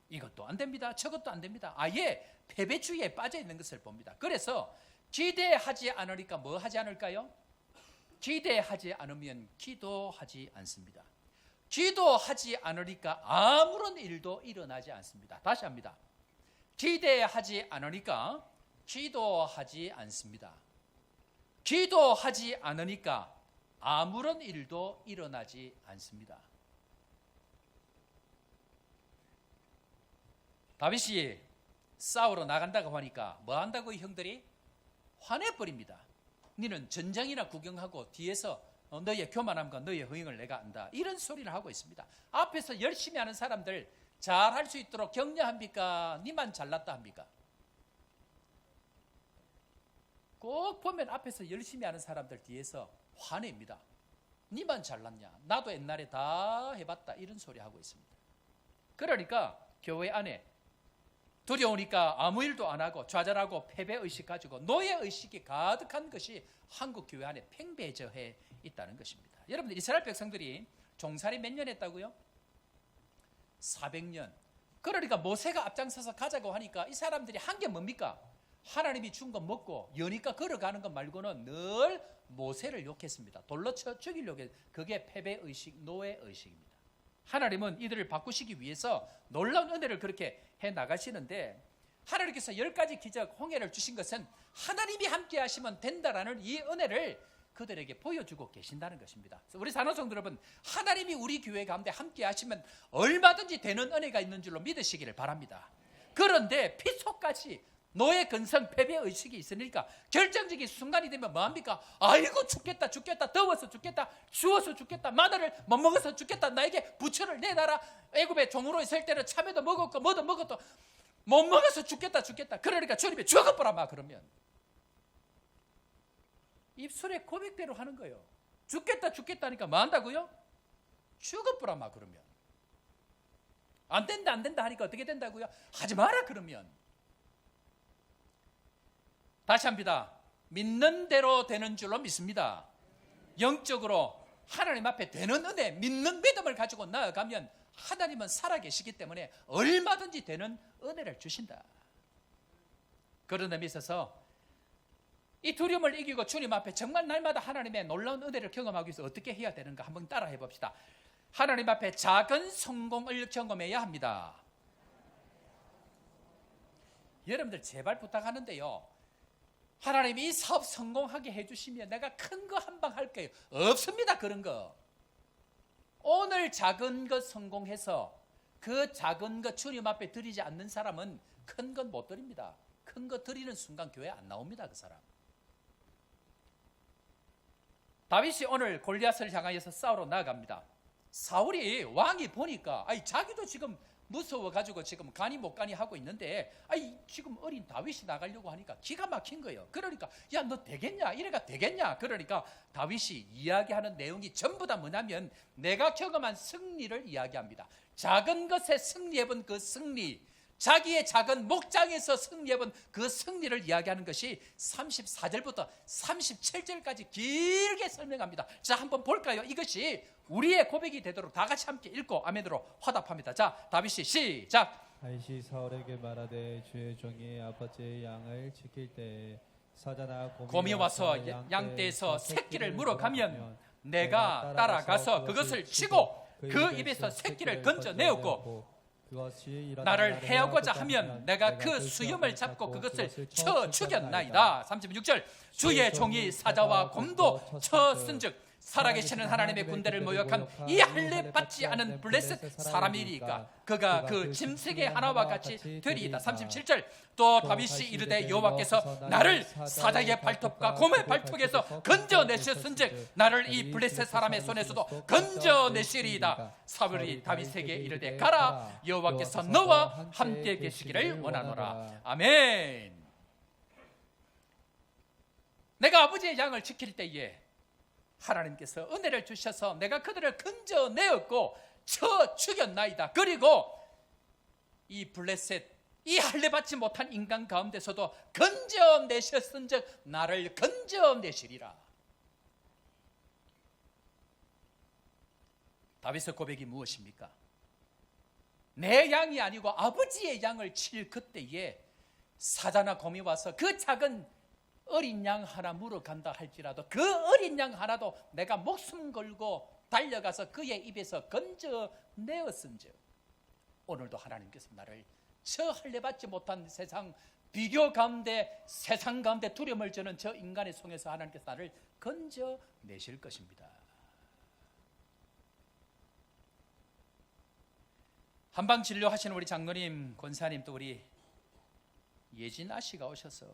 이것도 안 됩니다, 저것도 안 됩니다. 아예 패배주의에 빠져 있는 것을 봅니다. 그래서 기대하지 않으니까 뭐 하지 않을까요? 기대하지 않으면 기도하지 않습니다. 기도하지 않으니까 아무런 일도 일어나지 않습니다. 다시 합니다. 기대하지 않으니까 기도하지 않습니다. 기도하지 않으니까 아무런 일도 일어나지 않습니다. 다윗이 싸우러 나간다고 하니까 뭐 한다고 이 형들이? 화내버립니다. 너는 전장이나 구경하고 뒤에서 너의 교만함과 너의 허영을 내가 안다, 이런 소리를 하고 있습니다. 앞에서 열심히 하는 사람들 잘할 수 있도록 격려합니까? 니만 잘났다 합니까? 꼭 보면 앞에서 열심히 하는 사람들 뒤에서 화냅니다. 니만 잘났냐, 나도 옛날에 다 해봤다, 이런 소리 하고 있습니다. 그러니까 교회 안에 두려우니까 아무 일도 안 하고 좌절하고 패배의식 가지고 노예의식이 가득한 것이 한국 교회 안에 팽배해져 있다는 것입니다. 여러분들, 이스라엘 백성들이 종살이 몇 년 했다고요? 400년. 그러니까 모세가 앞장서서 가자고 하니까 이 사람들이 한 게 뭡니까? 하나님이 준 거 먹고 여니까 걸어가는 것 말고는 늘 모세를 욕했습니다. 돌로 쳐 죽이려고 했. 그게 패배의식, 노예의식입니다. 하나님은 이들을 바꾸시기 위해서 놀라운 은혜를 그렇게 해나가시는데, 하나님께서 10가지 기적 홍해를 주신 것은 하나님이 함께 하시면 된다라는 이 은혜를 그들에게 보여주고 계신다는 것입니다. 우리 산호성도 여러분, 하나님이 우리 교회 가운데 함께 하시면 얼마든지 되는 은혜가 있는 줄로 믿으시기를 바랍니다. 그런데 피속까지 노예 근성 패배의식이 있으니까 결정적인 순간이 되면 뭐합니까? 아이고 죽겠다 죽겠다, 더워서 죽겠다, 추워서 죽겠다, 마늘을 못 먹어서 죽겠다, 나에게 부처를 내놔라. 애굽에 종으로 있을 때는 참외도 먹었고 뭐도 먹었고 못 먹어서 죽겠다 죽겠다. 그러니까 주님이 죽어보라 마. 그러면 입술에 고백대로 하는 거예요. 죽겠다 죽겠다니까 뭐 한다고요? 죽어보라 마. 그러면 안 된다 안 된다 하니까 어떻게 된다고요? 하지 마라. 그러면 다시 합니다. 믿는 대로 되는 줄로 믿습니다. 영적으로 하나님 앞에 되는 은혜, 믿는 믿음을 가지고 나아가면 하나님은 살아계시기 때문에 얼마든지 되는 은혜를 주신다. 그런 의미에 있어서 이 두려움을 이기고 주님 앞에 정말 날마다 하나님의 놀라운 은혜를 경험하기 위해서 어떻게 해야 되는가 한번 따라 해봅시다. 하나님 앞에 작은 성공을 경험해야 합니다. 여러분들 제발 부탁하는데요, 하나님이 이 사업 성공하게 해주시면 내가 큰 거 한 방 할게요. 없습니다. 그런 거. 오늘 작은 것 성공해서 그 작은 것 주님 앞에 드리지 않는 사람은 큰 건 못 드립니다. 큰 거 드리는 순간 교회 안 나옵니다. 그 사람. 다윗이 오늘 골리앗을 향하여서 싸우러 나아갑니다. 사울이 왕이 보니까 자기도 지금 무서워가지고 지금 가니 못 가니 하고 있는데 지금 어린 다윗이 나가려고 하니까 기가 막힌 거예요. 그러니까 야 너 되겠냐? 이래가 되겠냐? 그러니까 다윗이 이야기하는 내용이 전부 다 뭐냐면 내가 경험한 승리를 이야기합니다. 작은 것에 승리해본 그 승리, 자기의 작은 목장에서 승리해본 그 승리를 이야기하는 것이 34절부터 37절까지 길게 설명합니다. 자, 한번 볼까요? 이것이 우리의 고백이 되도록 다 같이 함께 읽고 아멘으로 화답합니다. 자, 다윗이 시작. 다윗이 사울에게 말하되 주의 종이 아버지의 양을 지킬 때 사자나 곰이 와서 양떼에서 새끼를 물어가면 내가 따라가서 그것을 치고 그 입에서 새끼를 건져내었고 나를 해하고자 하면 내가 그 수염을 잡고 그것을 쳐 죽였나이다. 36절 주의 종이 사자와 곰도 쳤은즉 살아계시는 하나님의 군대를 모욕한 이 할례 받지 않은 블레셋 사람이니까 그가 그 짐승의 하나와 같이 되리이다. 37절 또 다윗이 이르되 여호와께서 나를 사자의 발톱과 곰의 발톱에서 건져내셨은즉 나를 이 블레셋 사람의 손에서도 건져내시리이다. 사울이 다윗에게 이르되 가라, 여호와께서 너와 함께 계시기를 원하노라. 아멘. 내가 아버지의 양을 지킬 때에 하나님께서 은혜를 주셔서 내가 그들을 건져내었고 쳐 죽였나이다. 그리고 이 블레셋, 이 할례 받지 못한 인간 가운데서도 건져내셨은즉 나를 건져내시리라. 다윗의 고백이 무엇입니까? 내 양이 아니고 아버지의 양을 칠 그때에 사자나 곰이 와서 그 작은 어린 양 하나 물어간다 할지라도 그 어린 양 하나도 내가 목숨 걸고 달려가서 그의 입에서 건져내었은즉 오늘도 하나님께서 나를 저 할례받지 못한 세상 비교 가운데 세상 가운데 두려움을 주는 저 인간의 손에서 하나님께서 나를 건져내실 것입니다. 한방진료하시는 우리 장로님, 권사님, 또 우리 예진아 씨가 오셔서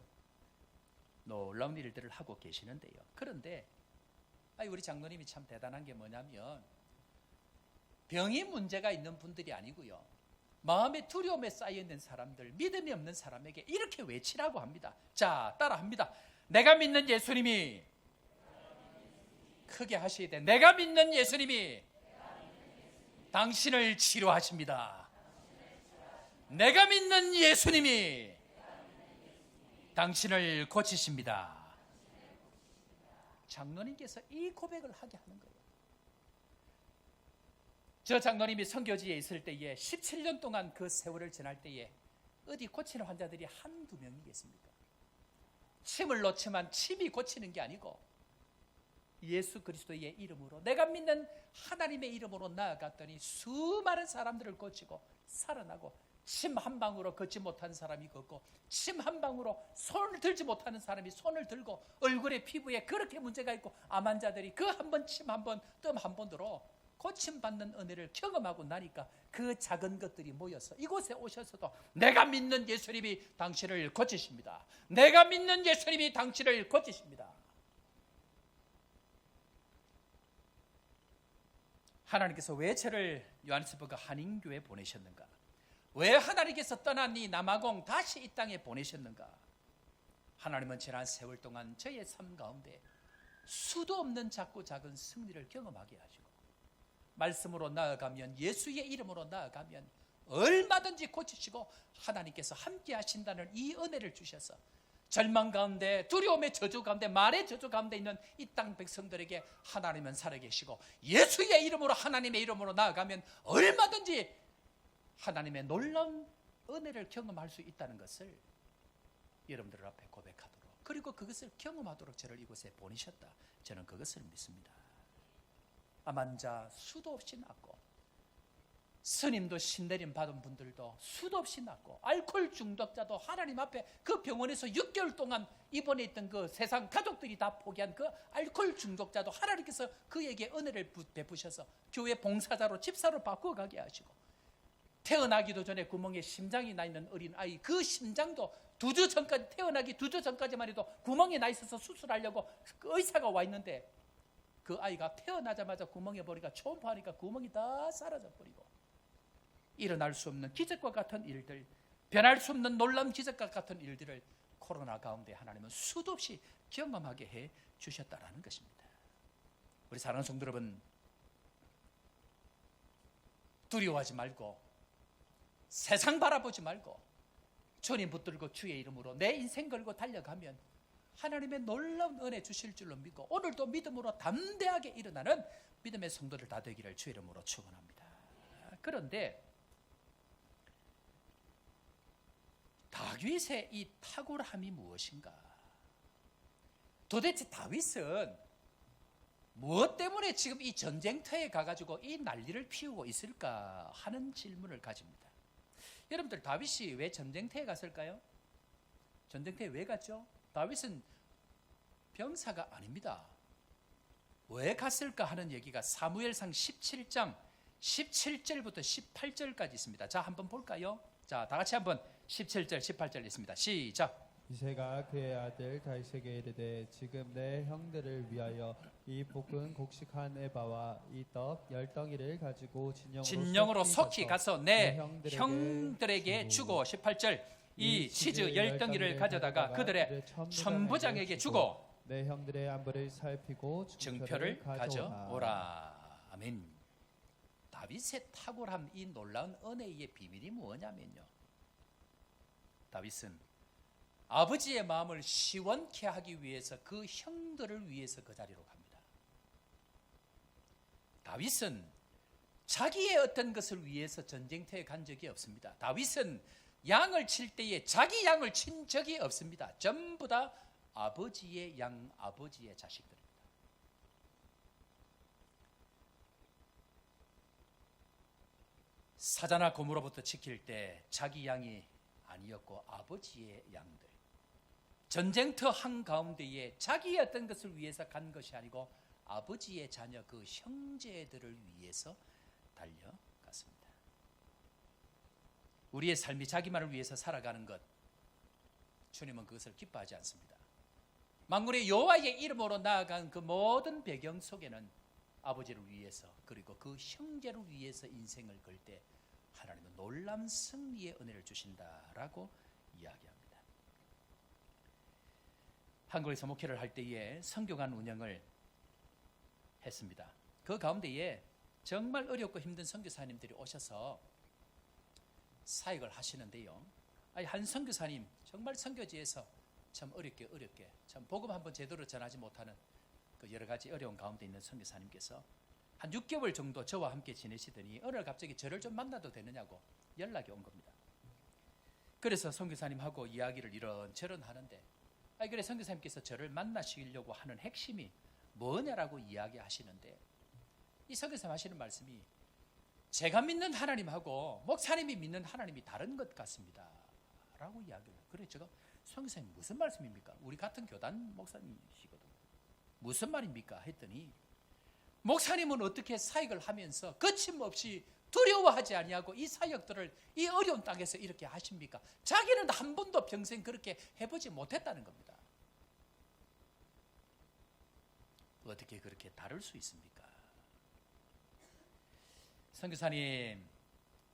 놀라운 일들을 하고 계시는데요. 그런데 우리 장로님이 참 대단한 게 뭐냐면 병이 문제가 있는 분들이 아니고요, 마음의 두려움에 쌓여있는 사람들, 믿음이 없는 사람에게 이렇게 외치라고 합니다. 자, 따라합니다. 내가 믿는 예수님이, 크게 하셔야 돼. 내가 믿는 예수님이 당신을 치료하십니다. 내가 믿는 예수님이 당신을 고치십니다. 장로님께서 이 고백을 하게 하는 거예요. 저 장로님이 선교지에 있을 때에 17년 동안 그 세월을 지날 때에 어디 고치는 환자들이 한두 명이겠습니까? 침을 놓지만 침이 고치는 게 아니고 예수 그리스도의 이름으로, 내가 믿는 하나님의 이름으로 나아갔더니 수많은 사람들을 고치고 살아나고, 침 한 방으로 걷지 못한 사람이 걷고, 침 한 방으로 손을 들지 못하는 사람이 손을 들고, 얼굴에 피부에 그렇게 문제가 있고 암 환자들이 그 한 번 침 한 번 뜸 한 번으로 고침받는 은혜를 경험하고 나니까 그 작은 것들이 모여서 이곳에 오셔서도 내가 믿는 예수님이 당신을 고치십니다. 내가 믿는 예수님이 당신을 고치십니다. 하나님께서 왜 저를 요하네스버그 한인교회에 보내셨는가? 왜 하나님께서 떠난 이 남아공 다시 이 땅에 보내셨는가? 하나님은 지난 세월 동안 저의 삶 가운데 수도 없는 작고 작은 승리를 경험하게 하시고, 말씀으로 나아가면, 예수의 이름으로 나아가면 얼마든지 고치시고 하나님께서 함께 하신다는 이 은혜를 주셔서 절망 가운데, 두려움의 저주 가운데, 말의 저주 가운데 있는 이 땅 백성들에게 하나님은 살아계시고, 예수의 이름으로, 하나님의 이름으로 나아가면 얼마든지 하나님의 놀라운 은혜를 경험할 수 있다는 것을 여러분들 앞에 고백하도록, 그리고 그것을 경험하도록 저를 이곳에 보내셨다. 저는 그것을 믿습니다. 암 환자 수도 없이 낫고, 스님도 신내림 받은 분들도 수도 없이 낫고, 알코올 중독자도 하나님 앞에 그 병원에서 6개월 동안 입원해 있던 그 세상 가족들이 다 포기한 그 알코올 중독자도 하나님께서 그에게 은혜를 베푸셔서 교회 봉사자로, 집사로 바꾸어가게 하시고, 태어나기도 전에 구멍에 심장이 나 있는 어린 아이, 그 심장도 2주 전까지, 태어나기 2주 전까지만 해도 구멍이 나 있어서 수술하려고 그 의사가 와 있는데, 그 아이가 태어나자마자 구멍에 버리니까 초음파하니까 구멍이 다 사라져 버리고, 일어날 수 없는 기적과 같은 일들, 변할 수 없는 놀라운 기적과 같은 일들을 코로나 가운데 하나님은 수도 없이 경험하게 해 주셨다라는 것입니다. 우리 사랑하는 성도 여러분, 두려워하지 말고, 세상 바라보지 말고, 주님 붙들고 주의 이름으로 내 인생 걸고 달려가면 하나님의 놀라운 은혜 주실 줄로 믿고, 오늘도 믿음으로 담대하게 일어나는 믿음의 성도들 다 되기를 주의 이름으로 축원합니다. 그런데 다윗의 이 탁월함이 무엇인가? 도대체 다윗은 무엇 때문에 지금 이 전쟁터에 가가지고 이 난리를 피우고 있을까 하는 질문을 가집니다. 여러분들, 다윗이 왜 전쟁터에 갔을까요? 전쟁터에 왜 갔죠? 다윗은 병사가 아닙니다. 왜 갔을까 하는 얘기가 사무엘상 17장 17절부터 18절까지 있습니다. 자, 한번 볼까요? 자, 다 같이 한번 17절 18절 있습니다. 시작. 이새가 그의 아들 다윗에게 이르되 지금 내 형들을 위하여 이 볶은 곡식한 에바와 이 떡 10덩이를 가지고 진영으로 속히 가서 내 형들에게 주고, 18절, 이 치즈 10덩이를 가져다가 그들의 천부장에게 주고 내 형들의 안부를 살피고 증표를 가져오라. 아멘. 다윗의 탁월함, 이 놀라운 은혜의 비밀이 뭐냐면요, 다윗은 아버지의 마음을 시원케 하기 위해서 그 형들을 위해서 그 자리로 갑니다. 다윗은 자기의 어떤 것을 위해서 전쟁터에 간 적이 없습니다. 다윗은 양을 칠 때에 자기 양을 친 적이 없습니다. 전부 다 아버지의 양, 아버지의 자식들입니다. 사자나 곰으로부터 지킬 때 자기 양이 아니었고 아버지의 양들, 전쟁터 한가운데에 자기의 어떤 것을 위해서 간 것이 아니고 아버지의 자녀, 그 형제들을 위해서 달려갔습니다. 우리의 삶이 자기만을 위해서 살아가는 것, 주님은 그것을 기뻐하지 않습니다. 만군의 여호와의 이름으로 나아간 그 모든 배경 속에는 아버지를 위해서, 그리고 그 형제를 위해서 인생을 걸 때 하나님은 놀라운 승리의 은혜를 주신다라고 이야기합니다. 한국에서 목회를 할 때에 선교관 운영을 했습니다. 그 가운데에 정말 어렵고 힘든 선교사님들이 오셔서 사역을 하시는데요, 한 선교사님 정말 선교지에서 참 어렵게 참 복음 한번 제대로 전하지 못하는 그 여러 가지 어려운 가운데 있는 선교사님께서 한 6개월 정도 저와 함께 지내시더니 어느 날 갑자기 저를 좀 만나도 되느냐고 연락이 온 겁니다. 그래서 선교사님하고 이야기를 이런저런 하는데 그래 선교사님께서 저를 만나시려고 하는 핵심이 뭐냐라고 이야기하시는데, 이 선교사님 하시는 말씀이 제가 믿는 하나님하고 목사님이 믿는 하나님이 다른 것 같습니다 라고 이야기를 해요. 그래 제가 선교사님 무슨 말씀입니까? 우리 같은 교단 목사님이시거든요. 무슨 말입니까? 했더니 목사님은 어떻게 사역을 하면서 거침없이 두려워하지 아니하고 이 사역들을 이 어려운 땅에서 이렇게 하십니까? 자기는 한 번도 평생 그렇게 해보지 못했다는 겁니다. 어떻게 그렇게 다를 수 있습니까? 선교사님,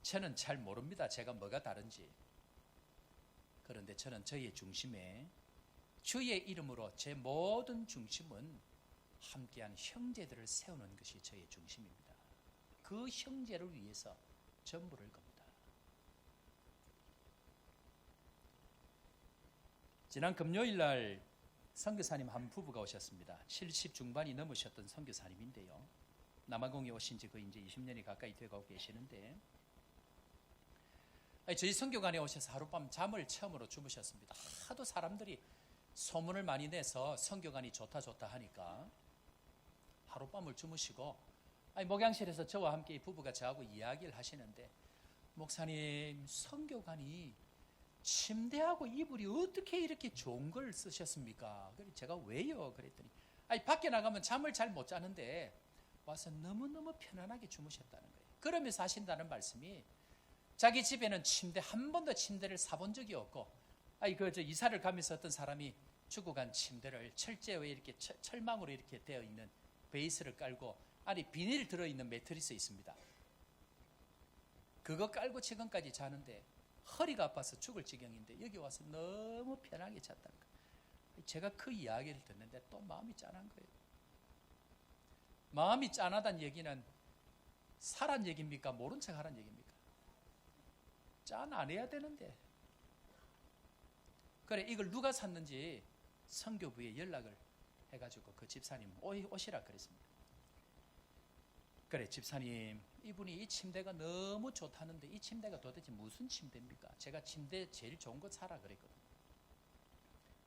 저는 잘 모릅니다. 제가 뭐가 다른지. 그런데 저는 저의 중심에 주의 이름으로 제 모든 중심은 함께한 형제들을 세우는 것이 저의 중심입니다. 그 형제를 위해서 전부를 겁니다. 지난 금요일 날 선교사님 한 부부가 오셨습니다. 70 중반이 넘으셨던 선교사님인데요. 남아공에 오신 지 거의 이제 20년이 가까이 되고 계시는데, 저희 선교관에 오셔서 하룻밤 잠을 처음으로 주무셨습니다. 하도 사람들이 소문을 많이 내서 선교관이 좋다 하니까 하룻밤을 주무시고, 목양실에서 저와 함께 이 부부가 저하고 이야기를 하시는데, 목사님, 선교관이 침대하고 이불이 어떻게 이렇게 좋은 걸 쓰셨습니까? 그래서 제가 왜요? 그랬더니 밖에 나가면 잠을 잘 못 자는데 와서 너무너무 편안하게 주무셨다는 거예요. 그러면서 하신다는 말씀이 자기 집에는 침대 한 번도 침대를 사본 적이 없고, 이사를 가면서 어떤 사람이 주고 간 침대를 철제에 이렇게 철망으로 이렇게 되어 있는 베이스를 깔고 안에 비닐 들어있는 매트리스 있습니다. 그거 깔고 지금까지 자는데 허리가 아파서 죽을 지경인데 여기 와서 너무 편하게 잤다는 거예요. 제가 그 이야기를 듣는데 또 마음이 짠한 거예요. 마음이 짠하다는 얘기는 사란 얘기입니까? 모른 척 하란 얘기입니까? 짠 안 해야 되는데. 그래, 이걸 누가 샀는지 선교부에 연락을 해가지고 그 집사님 오시라 그랬습니다. 그래, 집사님, 이분이 이 침대가 너무 좋다는데 이 침대가 도대체 무슨 침대입니까? 제가 침대 제일 좋은 거 사라 그랬거든요.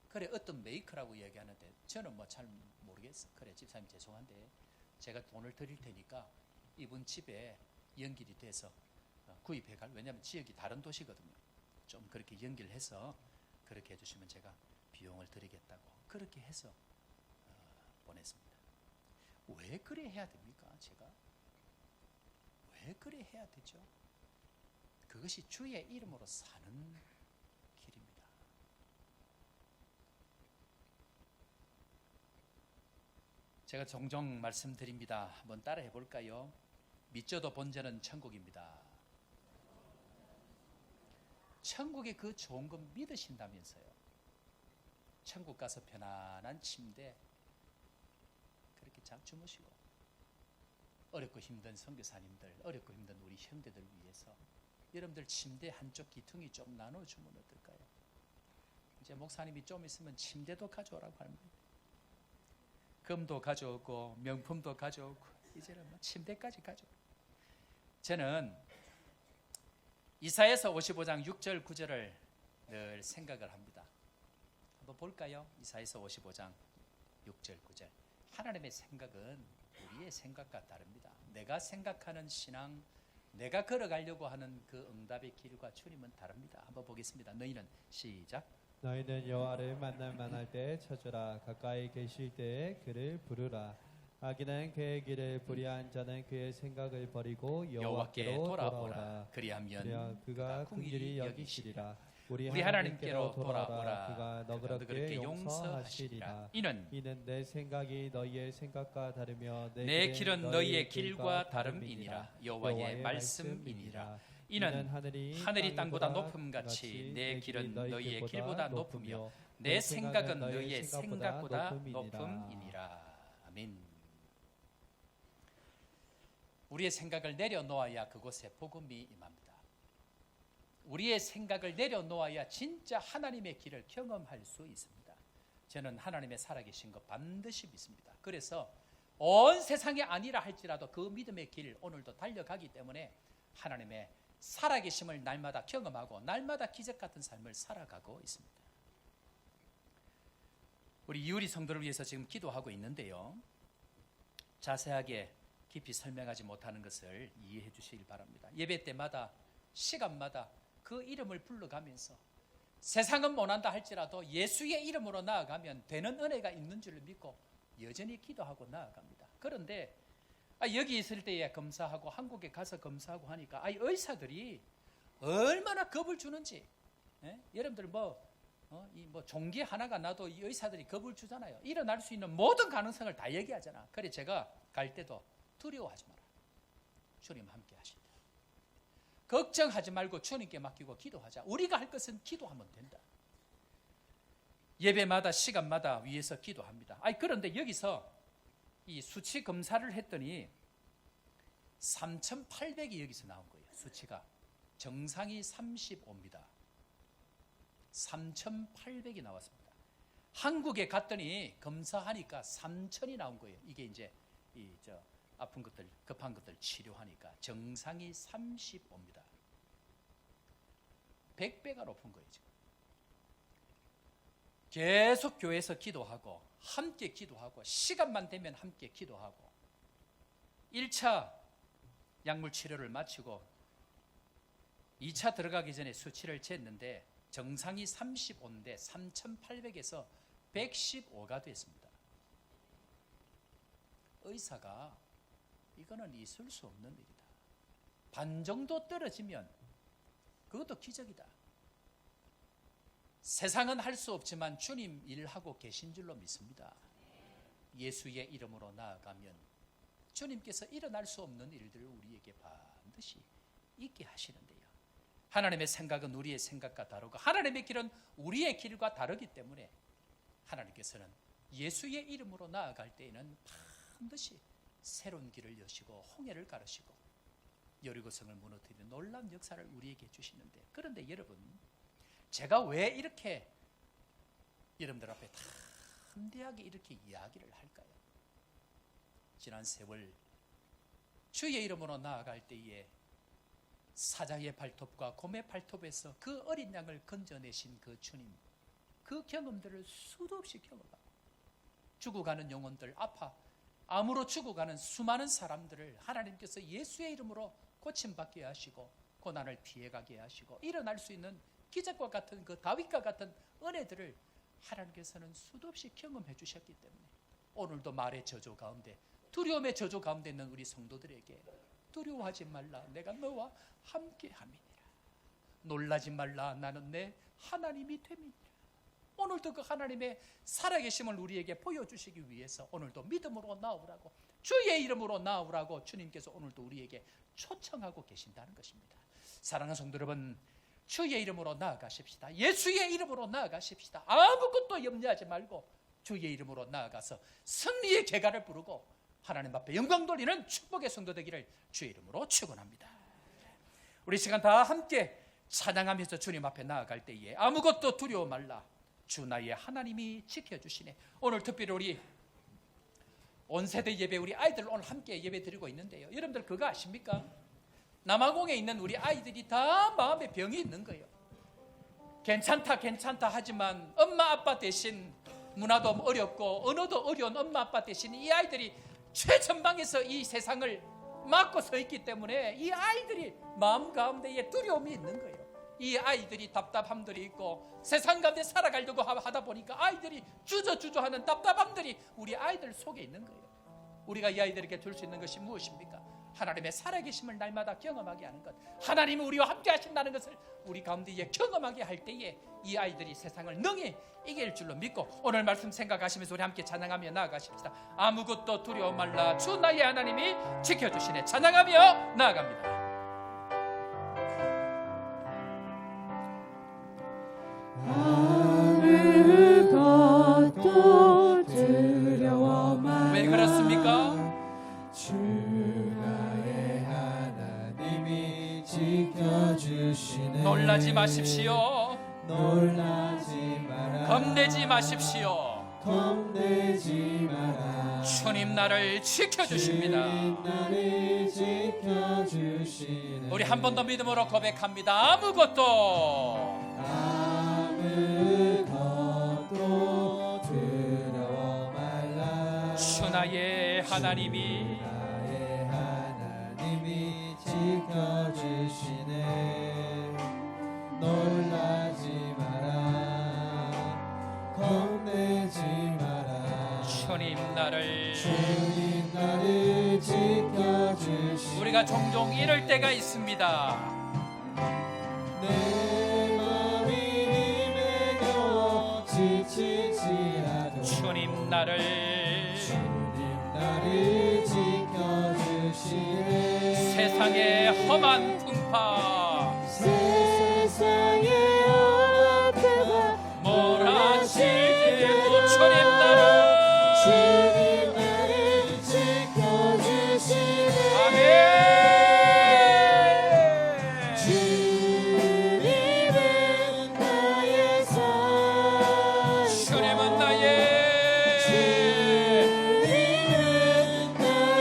그래, 어떤 메이커라고 얘기하는데 저는 뭐 잘 모르겠어. 그래, 집사님 죄송한데 제가 돈을 드릴 테니까 이분 집에 연결이 돼서 구입해 갈, 왜냐하면 지역이 다른 도시거든요. 좀 그렇게 연결해서 그렇게 해주시면 제가 비용을 드리겠다고 그렇게 해서 보냈습니다. 왜 그래 해야 됩니까? 제가 왜 그래 해야 되죠? 그것이 주의 이름으로 사는 길입니다. 제가 종종 말씀드립니다. 한번 따라해 볼까요? 믿져도 본전은 천국입니다. 천국의 그 좋은 거 믿으신다면서요. 천국 가서 편안한 침대 그렇게 잘 주무시고, 어렵고 힘든 선교사님들, 어렵고 힘든 우리 형제들 위해서 여러분들 침대 한쪽 기퉁이 좀 나눠주면 어떨까요? 이제 목사님이 좀 있으면 침대도 가져오라고 하는 거예요. 금도 가져오고 명품도 가져오고 이제는 뭐 침대까지 가져오고. 저는 이사야서 55장 6절 9절을 늘 생각을 합니다. 한번 볼까요? 이사야서 55장 6절 9절. 하나님의 생각은 우리의 생각과 다릅니다. 내가 생각하는 신앙, 내가 걸어가려고 하는 그 응답의 길과 주님은 다릅니다. 한번 보겠습니다. 너희는 시작. 너희는 여호와를 만날 만할 때 찾으라. 가까이 계실 때에 그를 부르라. 악인은 그의 길을 불의한 자는 그의 생각을 버리고 여호와께로 돌아오라. 그리하면 그가 긍휼히 여기시리라. 우리 하나님께로 돌아오라. 그가 너그럽게 용서하시리라. 이는 내 생각이 너희의 생각과 다르며 내 길은 너희의 길과 다름이니라. 여호와의 말씀이니라. 이는 하늘이 땅보다 높음같이 내 길은 너희의 길보다 높으며 내 생각은 너희의 생각보다 높음이니라. 아멘. 우리의 생각을 내려놓아야 그곳에 복음이 임합니다. 우리의 생각을 내려놓아야 진짜 하나님의 길을 경험할 수 있습니다. 저는 하나님의 살아계신 것 반드시 믿습니다. 그래서 온 세상이 아니라 할지라도 그 믿음의 길 오늘도 달려가기 때문에 하나님의 살아계심을 날마다 경험하고 날마다 기적 같은 삶을 살아가고 있습니다. 우리 이우리 성도를 위해서 지금 기도하고 있는데요. 자세하게 깊이 설명하지 못하는 것을 이해해 주시길 바랍니다. 예배 때마다 시간마다 그 이름을 불러가면서 세상은 못한다 할지라도 예수의 이름으로 나아가면 되는 은혜가 있는 줄 믿고 여전히 기도하고 나아갑니다. 그런데 여기 있을 때에 검사하고 한국에 가서 검사하고 하니까 의사들이 얼마나 겁을 주는지. 여러분들 종기 하나가 나도 이 의사들이 겁을 주잖아요. 일어날 수 있는 모든 가능성을 다 얘기하잖아. 그래 제가 갈 때도 두려워하지 마라. 주님 함께 하신다. 걱정하지 말고 주님께 맡기고 기도하자. 우리가 할 것은 기도하면 된다. 예배마다 시간마다 위에서 기도합니다. 그런데 여기서 이 수치 검사를 했더니 3,800이 여기서 나온 거예요. 수치가 정상이 35입니다. 3,800이 나왔습니다. 한국에 갔더니 검사하니까 3,000이 나온 거예요. 이게 이제 아픈 것들, 급한 것들 치료하니까 정상이 35입니다. 100배가 높은 거예요. 지금. 계속 교회에서 기도하고 함께 기도하고 시간만 되면 함께 기도하고 1차 약물 치료를 마치고 2차 들어가기 전에 수치를 쟀는데 정상이 35인데 3,800에서 115가 됐습니다. 의사가 이거는 있을 수 없는 일이다. 반 정도 떨어지면 그것도 기적이다. 세상은 할 수 없지만 주님 일하고 계신 줄로 믿습니다. 예수의 이름으로 나아가면 주님께서 일어날 수 없는 일들을 우리에게 반드시 있게 하시는데요. 하나님의 생각은 우리의 생각과 다르고 하나님의 길은 우리의 길과 다르기 때문에 하나님께서는 예수의 이름으로 나아갈 때에는 반드시 새로운 길을 여시고 홍해를 가르시고 여리고성을 무너뜨리는 놀라운 역사를 우리에게 주시는데, 그런데 여러분, 제가 왜 이렇게 여러분들 앞에 담대하게 이렇게 이야기를 할까요? 지난 세월 주의 이름으로 나아갈 때에 사자의 발톱과 곰의 발톱에서 그 어린 양을 건져내신 그 주님, 그 경험들을 수도 없이 경험하고 죽어가는 영혼들, 암으로 죽어가는 수많은 사람들을 하나님께서 예수의 이름으로 고침받게 하시고 고난을 피해가게 하시고 일어날 수 있는 기적과 같은 그 다윗과 같은 은혜들을 하나님께서는 수도 없이 경험해 주셨기 때문에 오늘도 말의 저조 가운데, 두려움의 저조 가운데 있는 우리 성도들에게 두려워하지 말라, 내가 너와 함께함이니라. 놀라지 말라, 나는 내 하나님이 됨이니라. 오늘도 그 하나님의 살아계심을 우리에게 보여주시기 위해서 오늘도 믿음으로 나오라고, 주의 이름으로 나오라고 주님께서 오늘도 우리에게 초청하고 계신다는 것입니다. 사랑하는 성도 여러분, 주의 이름으로 나아가십시다. 예수의 이름으로 나아가십시다. 아무것도 염려하지 말고 주의 이름으로 나아가서 승리의 개가를 부르고 하나님 앞에 영광 돌리는 축복의 성도 되기를 주의 이름으로 축원합니다. 우리 시간 다 함께 찬양하면서 주님 앞에 나아갈 때에 아무것도 두려워 말라, 주 나의 하나님이 지켜주시네. 오늘 특별히 우리 온세대 예배, 우리 아이들 오늘 함께 예배 드리고 있는데요, 여러분들 그거 아십니까? 남아공에 있는 우리 아이들이 다 마음에 병이 있는 거예요. 괜찮다 하지만 엄마 아빠 대신 문화도 어렵고 언어도 어려운 엄마 아빠 대신 이 아이들이 최전방에서 이 세상을 막고 서 있기 때문에 이 아이들이 마음 가운데에 두려움이 있는 거예요. 이 아이들이 답답함들이 있고 세상 가운데 살아가려고 하다 보니까 아이들이 주저하는 답답함들이 우리 아이들 속에 있는 거예요. 우리가 이 아이들에게 줄 수 있는 것이 무엇입니까? 하나님의 살아계심을 날마다 경험하게 하는 것, 하나님이 우리와 함께 하신다는 것을 우리 가운데에 경험하게 할 때에 이 아이들이 세상을 능히 이길 줄로 믿고 오늘 말씀 생각하시면서 우리 함께 찬양하며 나아가십시다. 아무것도 두려워 말라, 주 나의 하나님이 지켜주시네. 찬양하며 나아갑니다. 아무것도 두려워 말라. 왜 그렇습니까? 주 나의 하나님이 지켜주시네. 놀라지 마십시오. 놀라지 마라. 겁내지 마십시오. 겁내지 마라. 주님 나를 지켜주십니다. 주님 나를 지켜주시네. 우리 한 번 더 믿음으로 고백합니다. 아무것도 아무것도 두려워 하나님이 나의 하나님이 지켜주시네. 놀라지 마라, 겁내지 마라. 주님 나를 주님 나를 지켜주시네. 우리가 종종 이럴 때가 있습니다. 내 마음이 힘에 겨워 지치지라도 주님 나를 주님 나를 지켜주시네. 세상의 험한 풍파 세상의 험한 풍파 몰아치고 주님 나를 주님 나를 지켜주시네. 아멘. 주님은 나의 산, 주님은 나의 주님은 나의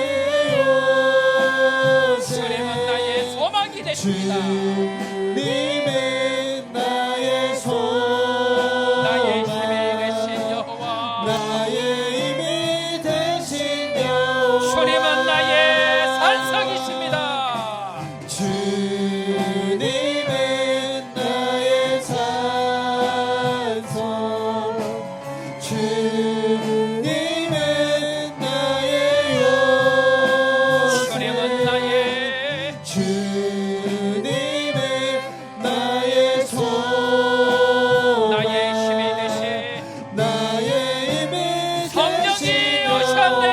요새, 주님은 나의 소망이 되십니다. 주님은 나의 나의 소망, 힘이 되신 여호와 나의 힘이 되신 여호와. 주님은 나의 산성이십니다. 주님은 나의 산성, 주님은 나의 요새, 주님은 나의 주님은 나의 소망, 나의 힘이 되신 나의 힘이 성령이 되신 오셨네.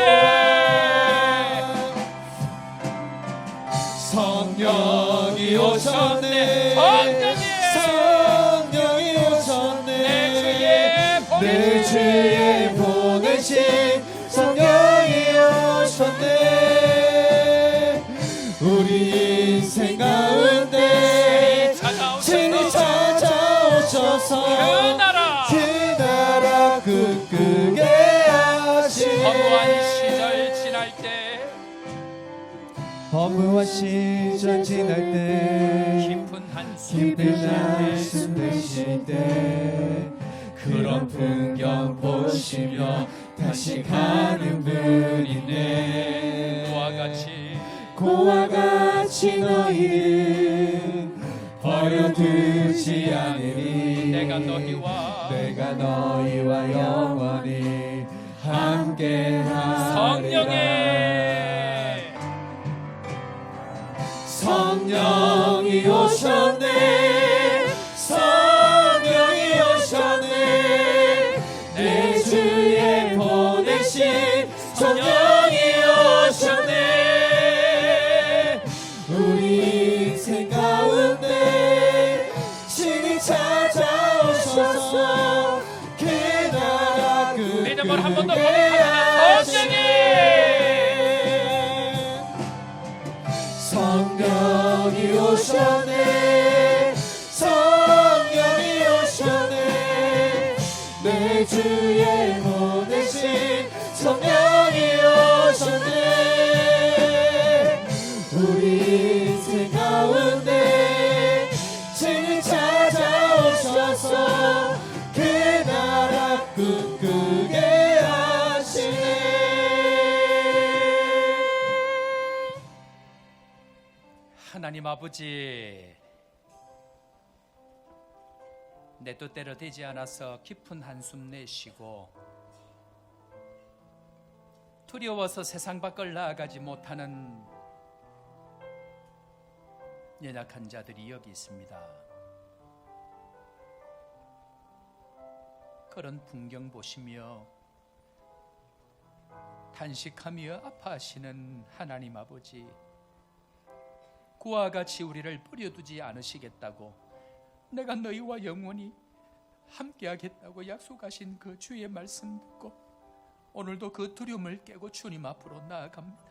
성령이 오셨네. 성령이 오셨네. 내 주에 보내신 성령이 오셨네. 우리 인생 가운데 친히 찾아오셔서 그 나라 끝끄게 하시네. 허무한 시절 지날 때 허무한 시절 지날 때 깊은 한숨 깊은 한숨 내쉴 때 그런 풍경 보시며 다시 가는 분이네. 그와 같이 너희를 버려두지 않으리. 내가 너희와 영원히 함께하리라. 성령이 오셨네. 성령이 오셨네. 내 주에 보내신 성령이 오셨네. 우리 인생 가운데 친히 찾아오셔서 그 나라 믿음을 한 번 더 고백합니다. 성령이 오셨네. 성령이 오셨네. 내 주에 보내신 성령이 오셨네. 우리 인생 가운데 친히 찾아오셔서 그 나라 꿈꾸게 하시네. 하나님 아버지, 내 뜻대로 되지 않아서 깊은 한숨 내쉬고 두려워서 세상 밖을 나아가지 못하는 연약한 자들이 여기 있습니다. 그런 풍경 보시며 탄식하며 아파하시는 하나님 아버지, 그와 같이 우리를 버려두지 않으시겠다고, 내가 너희와 영원히 함께하겠다고 약속하신 그 주의 말씀 듣고 오늘도 그 두려움을 깨고 주님 앞으로 나아갑니다.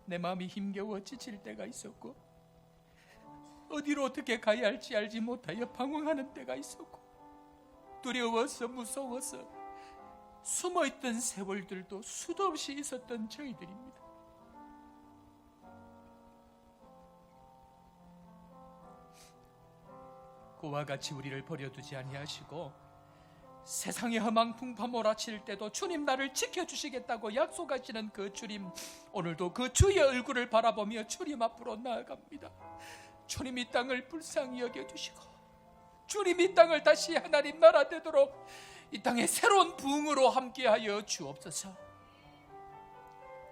내 마음이 힘겨워 지칠 때가 있었고 어디로 어떻게 가야 할지 알지 못하여 방황하는 때가 있었고 두려워서 무서워서 숨어있던 세월들도 수도 없이 있었던 저희들입니다. 그와 같이 우리를 버려두지 아니하시고 세상의 험한 풍파 몰아칠 때도 주님 나를 지켜주시겠다고 약속하시는 그 주님, 오늘도 그 주의 얼굴을 바라보며 주님 앞으로 나아갑니다. 주님 이 땅을 불쌍히 여겨주시고 주님 이 땅을 다시 하나님 나라 되도록 이 땅에 새로운 부흥으로 함께하여 주옵소서.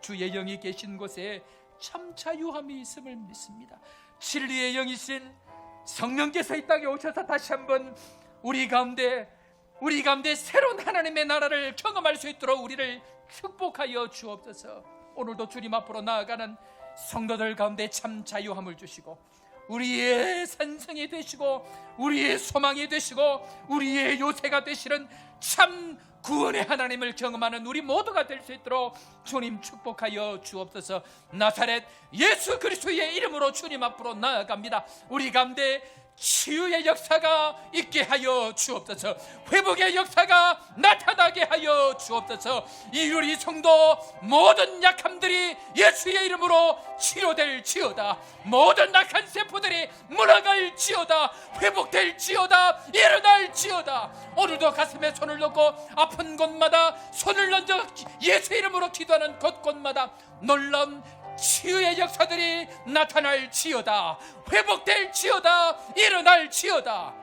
주의 영이 계신 곳에 참 자유함이 있음을 믿습니다. 진리의 영이신 성령께서 이 땅에 오셔서 다시 한번 우리 가운데 새로운 하나님의 나라를 경험할 수 있도록 우리를 축복하여 주옵소서. 오늘도 주님 앞으로 나아가는 성도들 가운데 참 자유함을 주시고 우리의 산성이 되시고 우리의 소망이 되시고 우리의 요새가 되시는 참 구원의 하나님을 경험하는 우리 모두가 될 수 있도록 주님 축복하여 주옵소서. 나사렛 예수 그리스도의 이름으로 주님 앞으로 나아갑니다. 우리 가운데 치유의 역사가 있게 하여 주옵소서. 회복의 역사가 나타나게 하여 주옵소서. 이 우리 성도 모든 약함들이 예수의 이름으로 치료될지어다. 모든 악한 세포들이 물러갈지어다. 회복될지어다. 일어날지어다. 오늘도 가슴에 손을 넣고 아픈 곳마다 손을 얹어 예수의 이름으로 기도하는 곳곳마다 놀라운 치유의 역사들이 나타날지어다. 회복될지어다. 일어날지어다.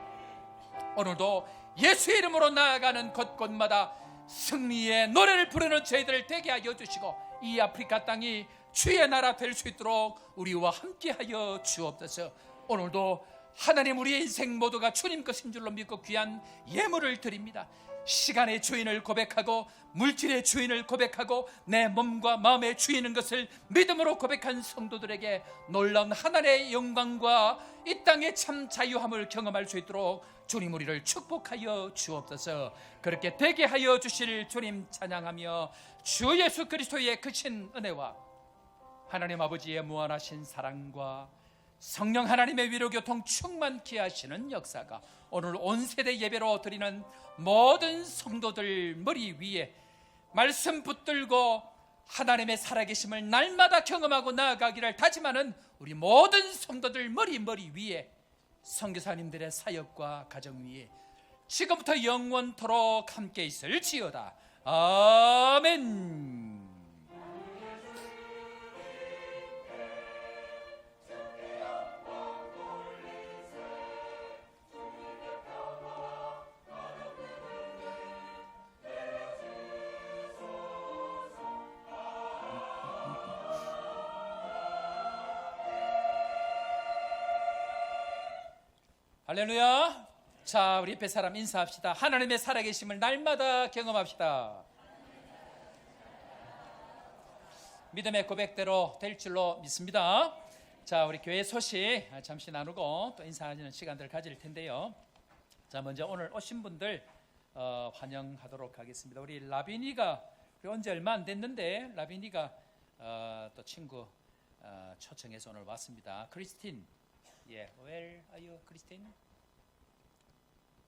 오늘도 예수의 이름으로 나아가는 곳곳마다 승리의 노래를 부르는 저희들을 되게 하여 주시고 이 아프리카 땅이 주의 나라 될 수 있도록 우리와 함께하여 주옵소서. 오늘도 하나님 우리의 인생 모두가 주님 것인 줄로 믿고 귀한 예물을 드립니다. 시간의 주인을 고백하고 물질의 주인을 고백하고 내 몸과 마음의 주인인 것을 믿음으로 고백한 성도들에게 놀라운 하나님의 영광과 이 땅의 참 자유함을 경험할 수 있도록 주님 우리를 축복하여 주옵소서. 그렇게 되게 하여 주실 주님 찬양하며 주 예수 그리스도의 크신 은혜와 하나님 아버지의 무한하신 사랑과 성령 하나님의 위로교통 충만케 하시는 역사가 오늘 온 세대 예배로 드리는 모든 성도들 머리 위에 말씀 붙들고 하나님의 살아계심을 날마다 경험하고 나아가기를 다짐하는 우리 모든 성도들 머리 위에 선교사님들의 사역과 가정 위에 지금부터 영원토록 함께 있을지어다. 아멘. 할렐루야. 자, 우리 옆에 사람 인사합시다. 하나님의 살아계심을 날마다 경험합시다. 믿음의 고백대로 될 줄로 믿습니다. 자, 우리 교회 소식 잠시 나누고 또 인사하는 시간들을 가질 텐데요. 자, 먼저 오늘 오신 분들 환영하도록 하겠습니다. 우리 라비니가 온 지 얼마 안 됐는데 라비니가 또 친구 초청해서 오늘 왔습니다. 크리스틴, 예, where are you, 크리스틴?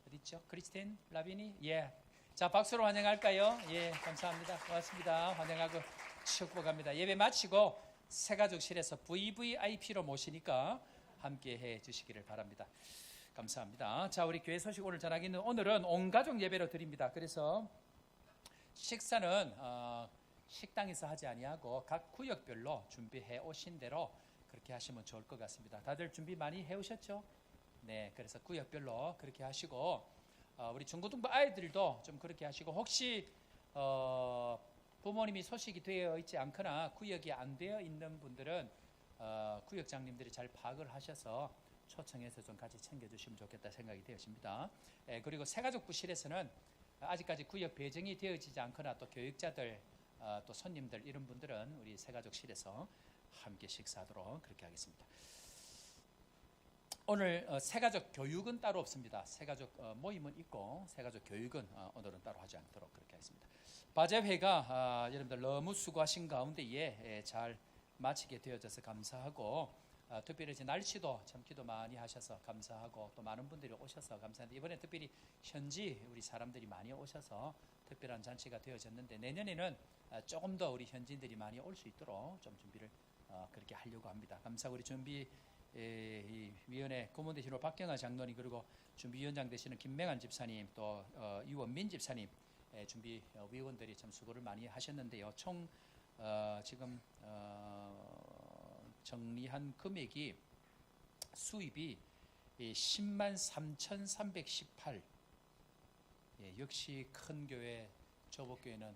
어디 있죠? 크리스틴, 라비니, 예. 자, 박수로 환영할까요? 예, 감사합니다. 고맙습니다. 환영하고 축복합니다. 예배 마치고 새가족실에서 VVIP로 모시니까 함께 해 주시기를 바랍니다. 감사합니다. 자, 우리 교회 소식 오늘 전하기는 오늘은 온 가족 예배로 드립니다. 그래서 식사는 식당에서 하지 아니하고 각 구역별로 준비해 오신 대로 그렇게 하시면 좋을 것 같습니다. 다들 준비 많이 해오셨죠? 네, 그래서 구역별로 그렇게 하시고 우리 중고등부 아이들도 좀 그렇게 하시고 혹시 부모님이 소식이 되어 있지 않거나 구역이 안 되어 있는 분들은 구역장님들이 잘 파악을 하셔서 초청해서 좀 같이 챙겨주시면 좋겠다 생각이 되어집니다. 그리고 새가족부실에서는 아직까지 구역 배정이 되어지지 않거나 또 교육자들 또 손님들 이런 분들은 우리 새가족실에서 함께 식사하도록 그렇게 하겠습니다. 오늘 새가족 교육은 따로 없습니다. 새가족 모임은 있고 새가족 교육은 오늘은 따로 하지 않도록 그렇게 하겠습니다. 바제회가 여러분들 너무 수고하신 가운데에 잘 마치게 되어져서 감사하고 특별히 이제 날씨도 참 기도 많이 하셔서 감사하고 또 많은 분들이 오셔서 감사한데 이번에 특별히 현지 우리 사람들이 많이 오셔서 특별한 잔치가 되어졌는데 내년에는 조금 더 우리 현지인들이 많이 올 수 있도록 좀 준비를 그렇게 하려고 합니다. 감사하고 우리 준비 이 위원회 고문 되시는 박경아 장로님, 그리고 준비위원장 되시는 김맹한 집사님, 또 이원민 집사님, 준비 위원들이 참 수고를 많이 하셨는데요. 총 지금 정리한 금액이 수입이 10만 3,318. 역시 큰 교회, 조복교회는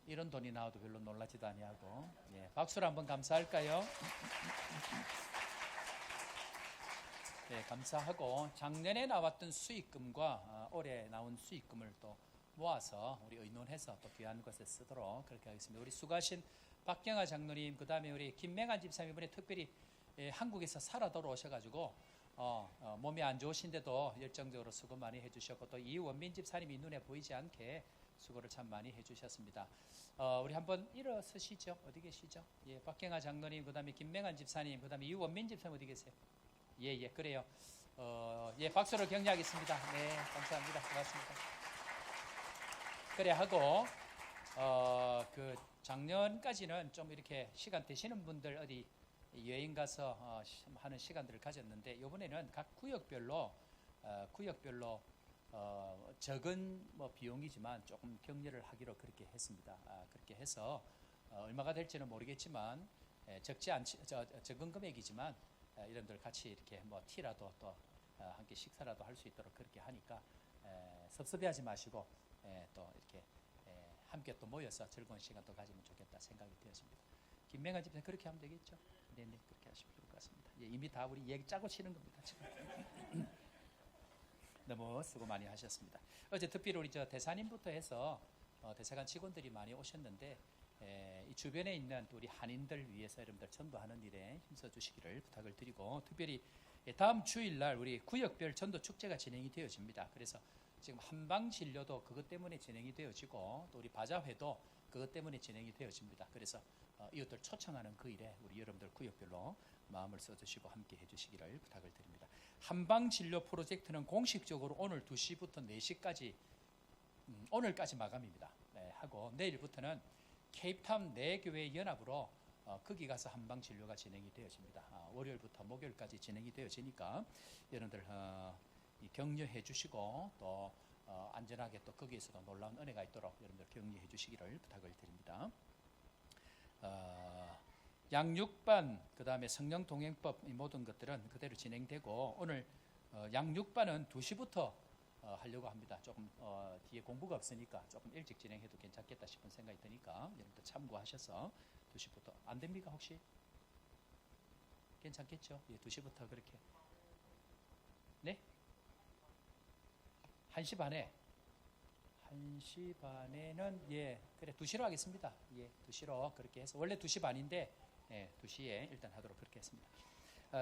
이런 돈이 나와도 별로 놀라지도 아니하고, 박수로 한번 감사할까요? 네, 감사하고 작년에 나왔던 수익금과 올해 나온 수익금을 또 모아서 우리 의논해서 또 귀한 것에 쓰도록 그렇게 하겠습니다. 우리 수고하신 박경아 장로님, 그 다음에 우리 김맹한 집사님, 이번에 특별히 한국에서 살아 돌아오셔가지고 몸이 안 좋으신데도 열정적으로 수고 많이 해주셨고, 또 이원민 집사님이 눈에 보이지 않게 수고를 참 많이 해주셨습니다. 우리 한번 일어서시죠. 어디 계시죠? 예, 박경아 장로님, 그 다음에 김맹한 집사님, 그 다음에 이원민 집사님 어디 계세요? 예, 그래요. 예, 박수로 격려하겠습니다. 네, 감사합니다. 고맙습니다. 그래 하고, 그 작년까지는 좀 이렇게 시간 되시는 분들 어디 여행 가서 하는 시간들을 가졌는데, 이번에는 각 구역별로 적은 비용이지만 조금 격려를 하기로 그렇게 했습니다. 그렇게 해서 얼마가 될지는 모르겠지만 적은 금액이지만 이런들 같이 이렇게 티라도 또 함께 식사라도 할 수 있도록 그렇게 하니까 섭섭해하지 마시고 또 이렇게 함께 또 모여서 즐거운 시간도 가지면 좋겠다 생각이 되었습니다. 김맹아 집사님 그렇게 하면 되겠죠? 네, 그렇게 하시면 좋을 것 같습니다. 이미 다 우리 얘기 짜고 치는 겁니다 지금. 너무 수고 많이 하셨습니다. 어제 특별히 우리 대사님부터 해서 대사관 직원들이 많이 오셨는데, 이 주변에 있는 우리 한인들 위해서 여러분들 전도하는 일에 힘써 주시기를 부탁을 드리고, 특별히 다음 주일날 우리 구역별 전도 축제가 진행이 되어집니다. 그래서 지금 한방 진료도 그것 때문에 진행이 되어지고, 또 우리 바자회도 그것 때문에 진행이 되어집니다. 그래서 이웃들 초청하는 그 일에 우리 여러분들 구역별로 마음을 써주시고 함께 해주시기를 부탁을 드립니다. 한방 진료 프로젝트는 공식적으로 오늘 2시부터 4시까지 오늘까지 마감입니다. 하고 내일부터는 케이프타운 내교회 연합으로 거기 가서 한방 진료가 진행이 되어집니다. 월요일부터 목요일까지 진행이 되어지니까 여러분들 격려해 주시고, 또 안전하게 또 거기에서도 놀라운 은혜가 있도록 여러분들 격려해 주시기를 부탁을 드립니다. 양육반, 그 다음에 성령동행법, 이 모든 것들은 그대로 진행되고, 오늘 양육반은 2시부터 하려고 합니다. 조금 뒤에 공부가 없으니까 조금 일찍 진행해도 괜찮겠다 싶은 생각이 드니까 여러분들 참고하셔서 2시부터. 안 됩니까 혹시? 괜찮겠죠? 예, 2시부터 그렇게. 네? 1시 반에. 1시 반에는 그래 2시로 하겠습니다. 2시로 그렇게 해서 원래 2시 반인데 2시에 일단 하도록 그렇게 했습니다.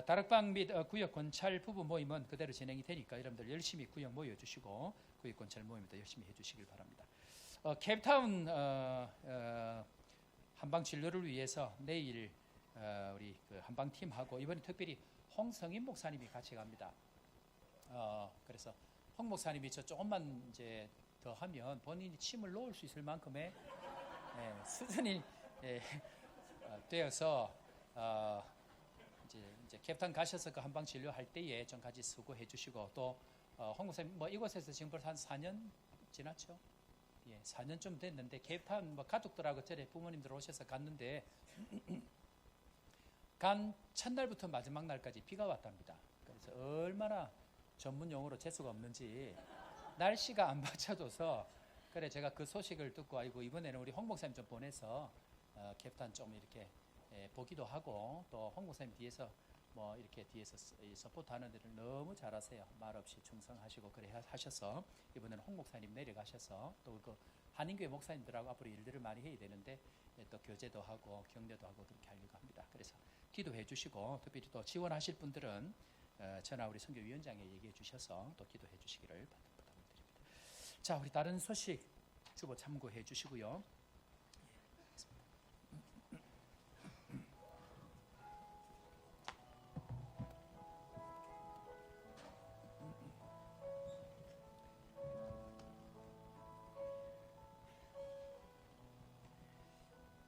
다락방 및 구역 권찰 부부 모임은 그대로 진행이 되니까 여러분들 열심히 구역 모여주시고 구역 권찰 모임도 열심히 해주시길 바랍니다. 케이프타운 한방 진료를 위해서 내일 우리 그 한방 팀하고 이번에 특별히 홍성인 목사님이 같이 갑니다. 그래서 홍 목사님이 조금만 이제 더 하면 본인이 침을 놓을 수 있을 만큼의 수준이 되어서 이제 캡탄 가셔서 그 한방 진료할 때에 좀 같이 수고해 주시고, 또 홍 목사님 이곳에서 지금 벌써 한 4년 지났죠? 4년쯤 됐는데 캡탄 가족들하고 저래 부모님들 오셔서 갔는데 간 첫날부터 마지막 날까지 비가 왔답니다. 그래서 얼마나 전문 용어로 재수가 없는지 날씨가 안 받쳐줘서, 그래 제가 그 소식을 듣고 아이고 이번에는 우리 홍 목사님 좀 보내서 캡탄 좀 이렇게 보기도 하고, 또 홍 목사님 뒤에서 이렇게 뒤에서 서포트하는 데를 너무 잘하세요. 말없이 충성하시고 그래 하셔서 이번에는 홍 목사님 내려가셔서 또 그 한인교회 목사님들하고 앞으로 일들을 많이 해야 되는데 또 교제도 하고 격려도 하고 그렇게 하려고 합니다. 그래서 기도해 주시고, 특별히 또 지원하실 분들은 저나 우리 선교위원장에 얘기해 주셔서 또 기도해 주시기를 부탁을 드립니다. 자, 우리 다른 소식 주보 참고해 주시고요.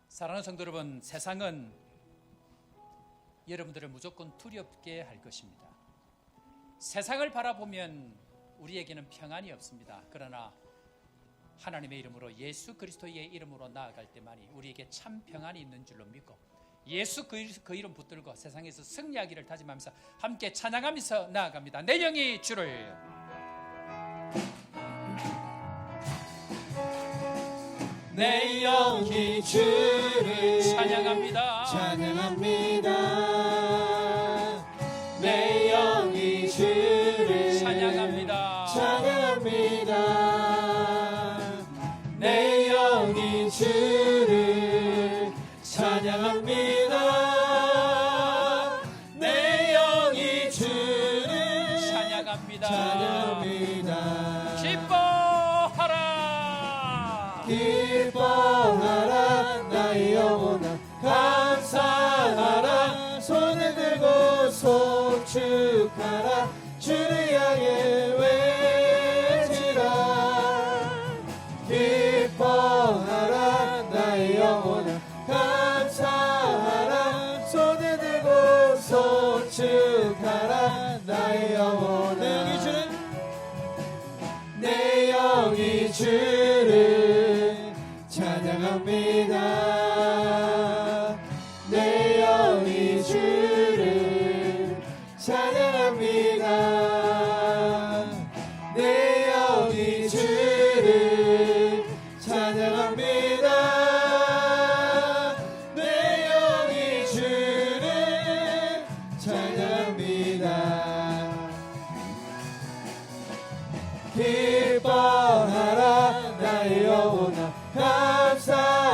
사랑하는 성도 여러분, 세상은 여러분들을 무조건 두렵게 할 것입니다. 세상을 바라보면 우리에게는 평안이 없습니다. 그러나 하나님의 이름으로, 예수 그리스도의 이름으로 나아갈 때만이 우리에게 참 평안이 있는 줄로 믿고, 예수 그 이름 붙들고 세상에서 승리하기를 다짐하면서 함께 찬양하면서 나아갑니다. 내 영이 주를 내 영이 주를 찬양합니다. 찬양합니다. 내 영이 주를 찬양합니다. 찬양합니다. 내 영이 주를 찬양합니다. 내 영이 주를 찬양합니다. 찬양합니다. 기뻐하라. 기뻐하라 나의 영혼아 감사하라 손을 들고 송축하라 주를 향해 외치라 기뻐하라 나의 영혼아 감사하라 손을 들고 송축하라 나의 영혼아 내 영이 주를 찬양합니다. 내 영이 주를 찬양합니다. 내 영이 주를 찬양합니다. 내 영이 주를 찬양합니다. 기뻐하라 나의 영혼아 감사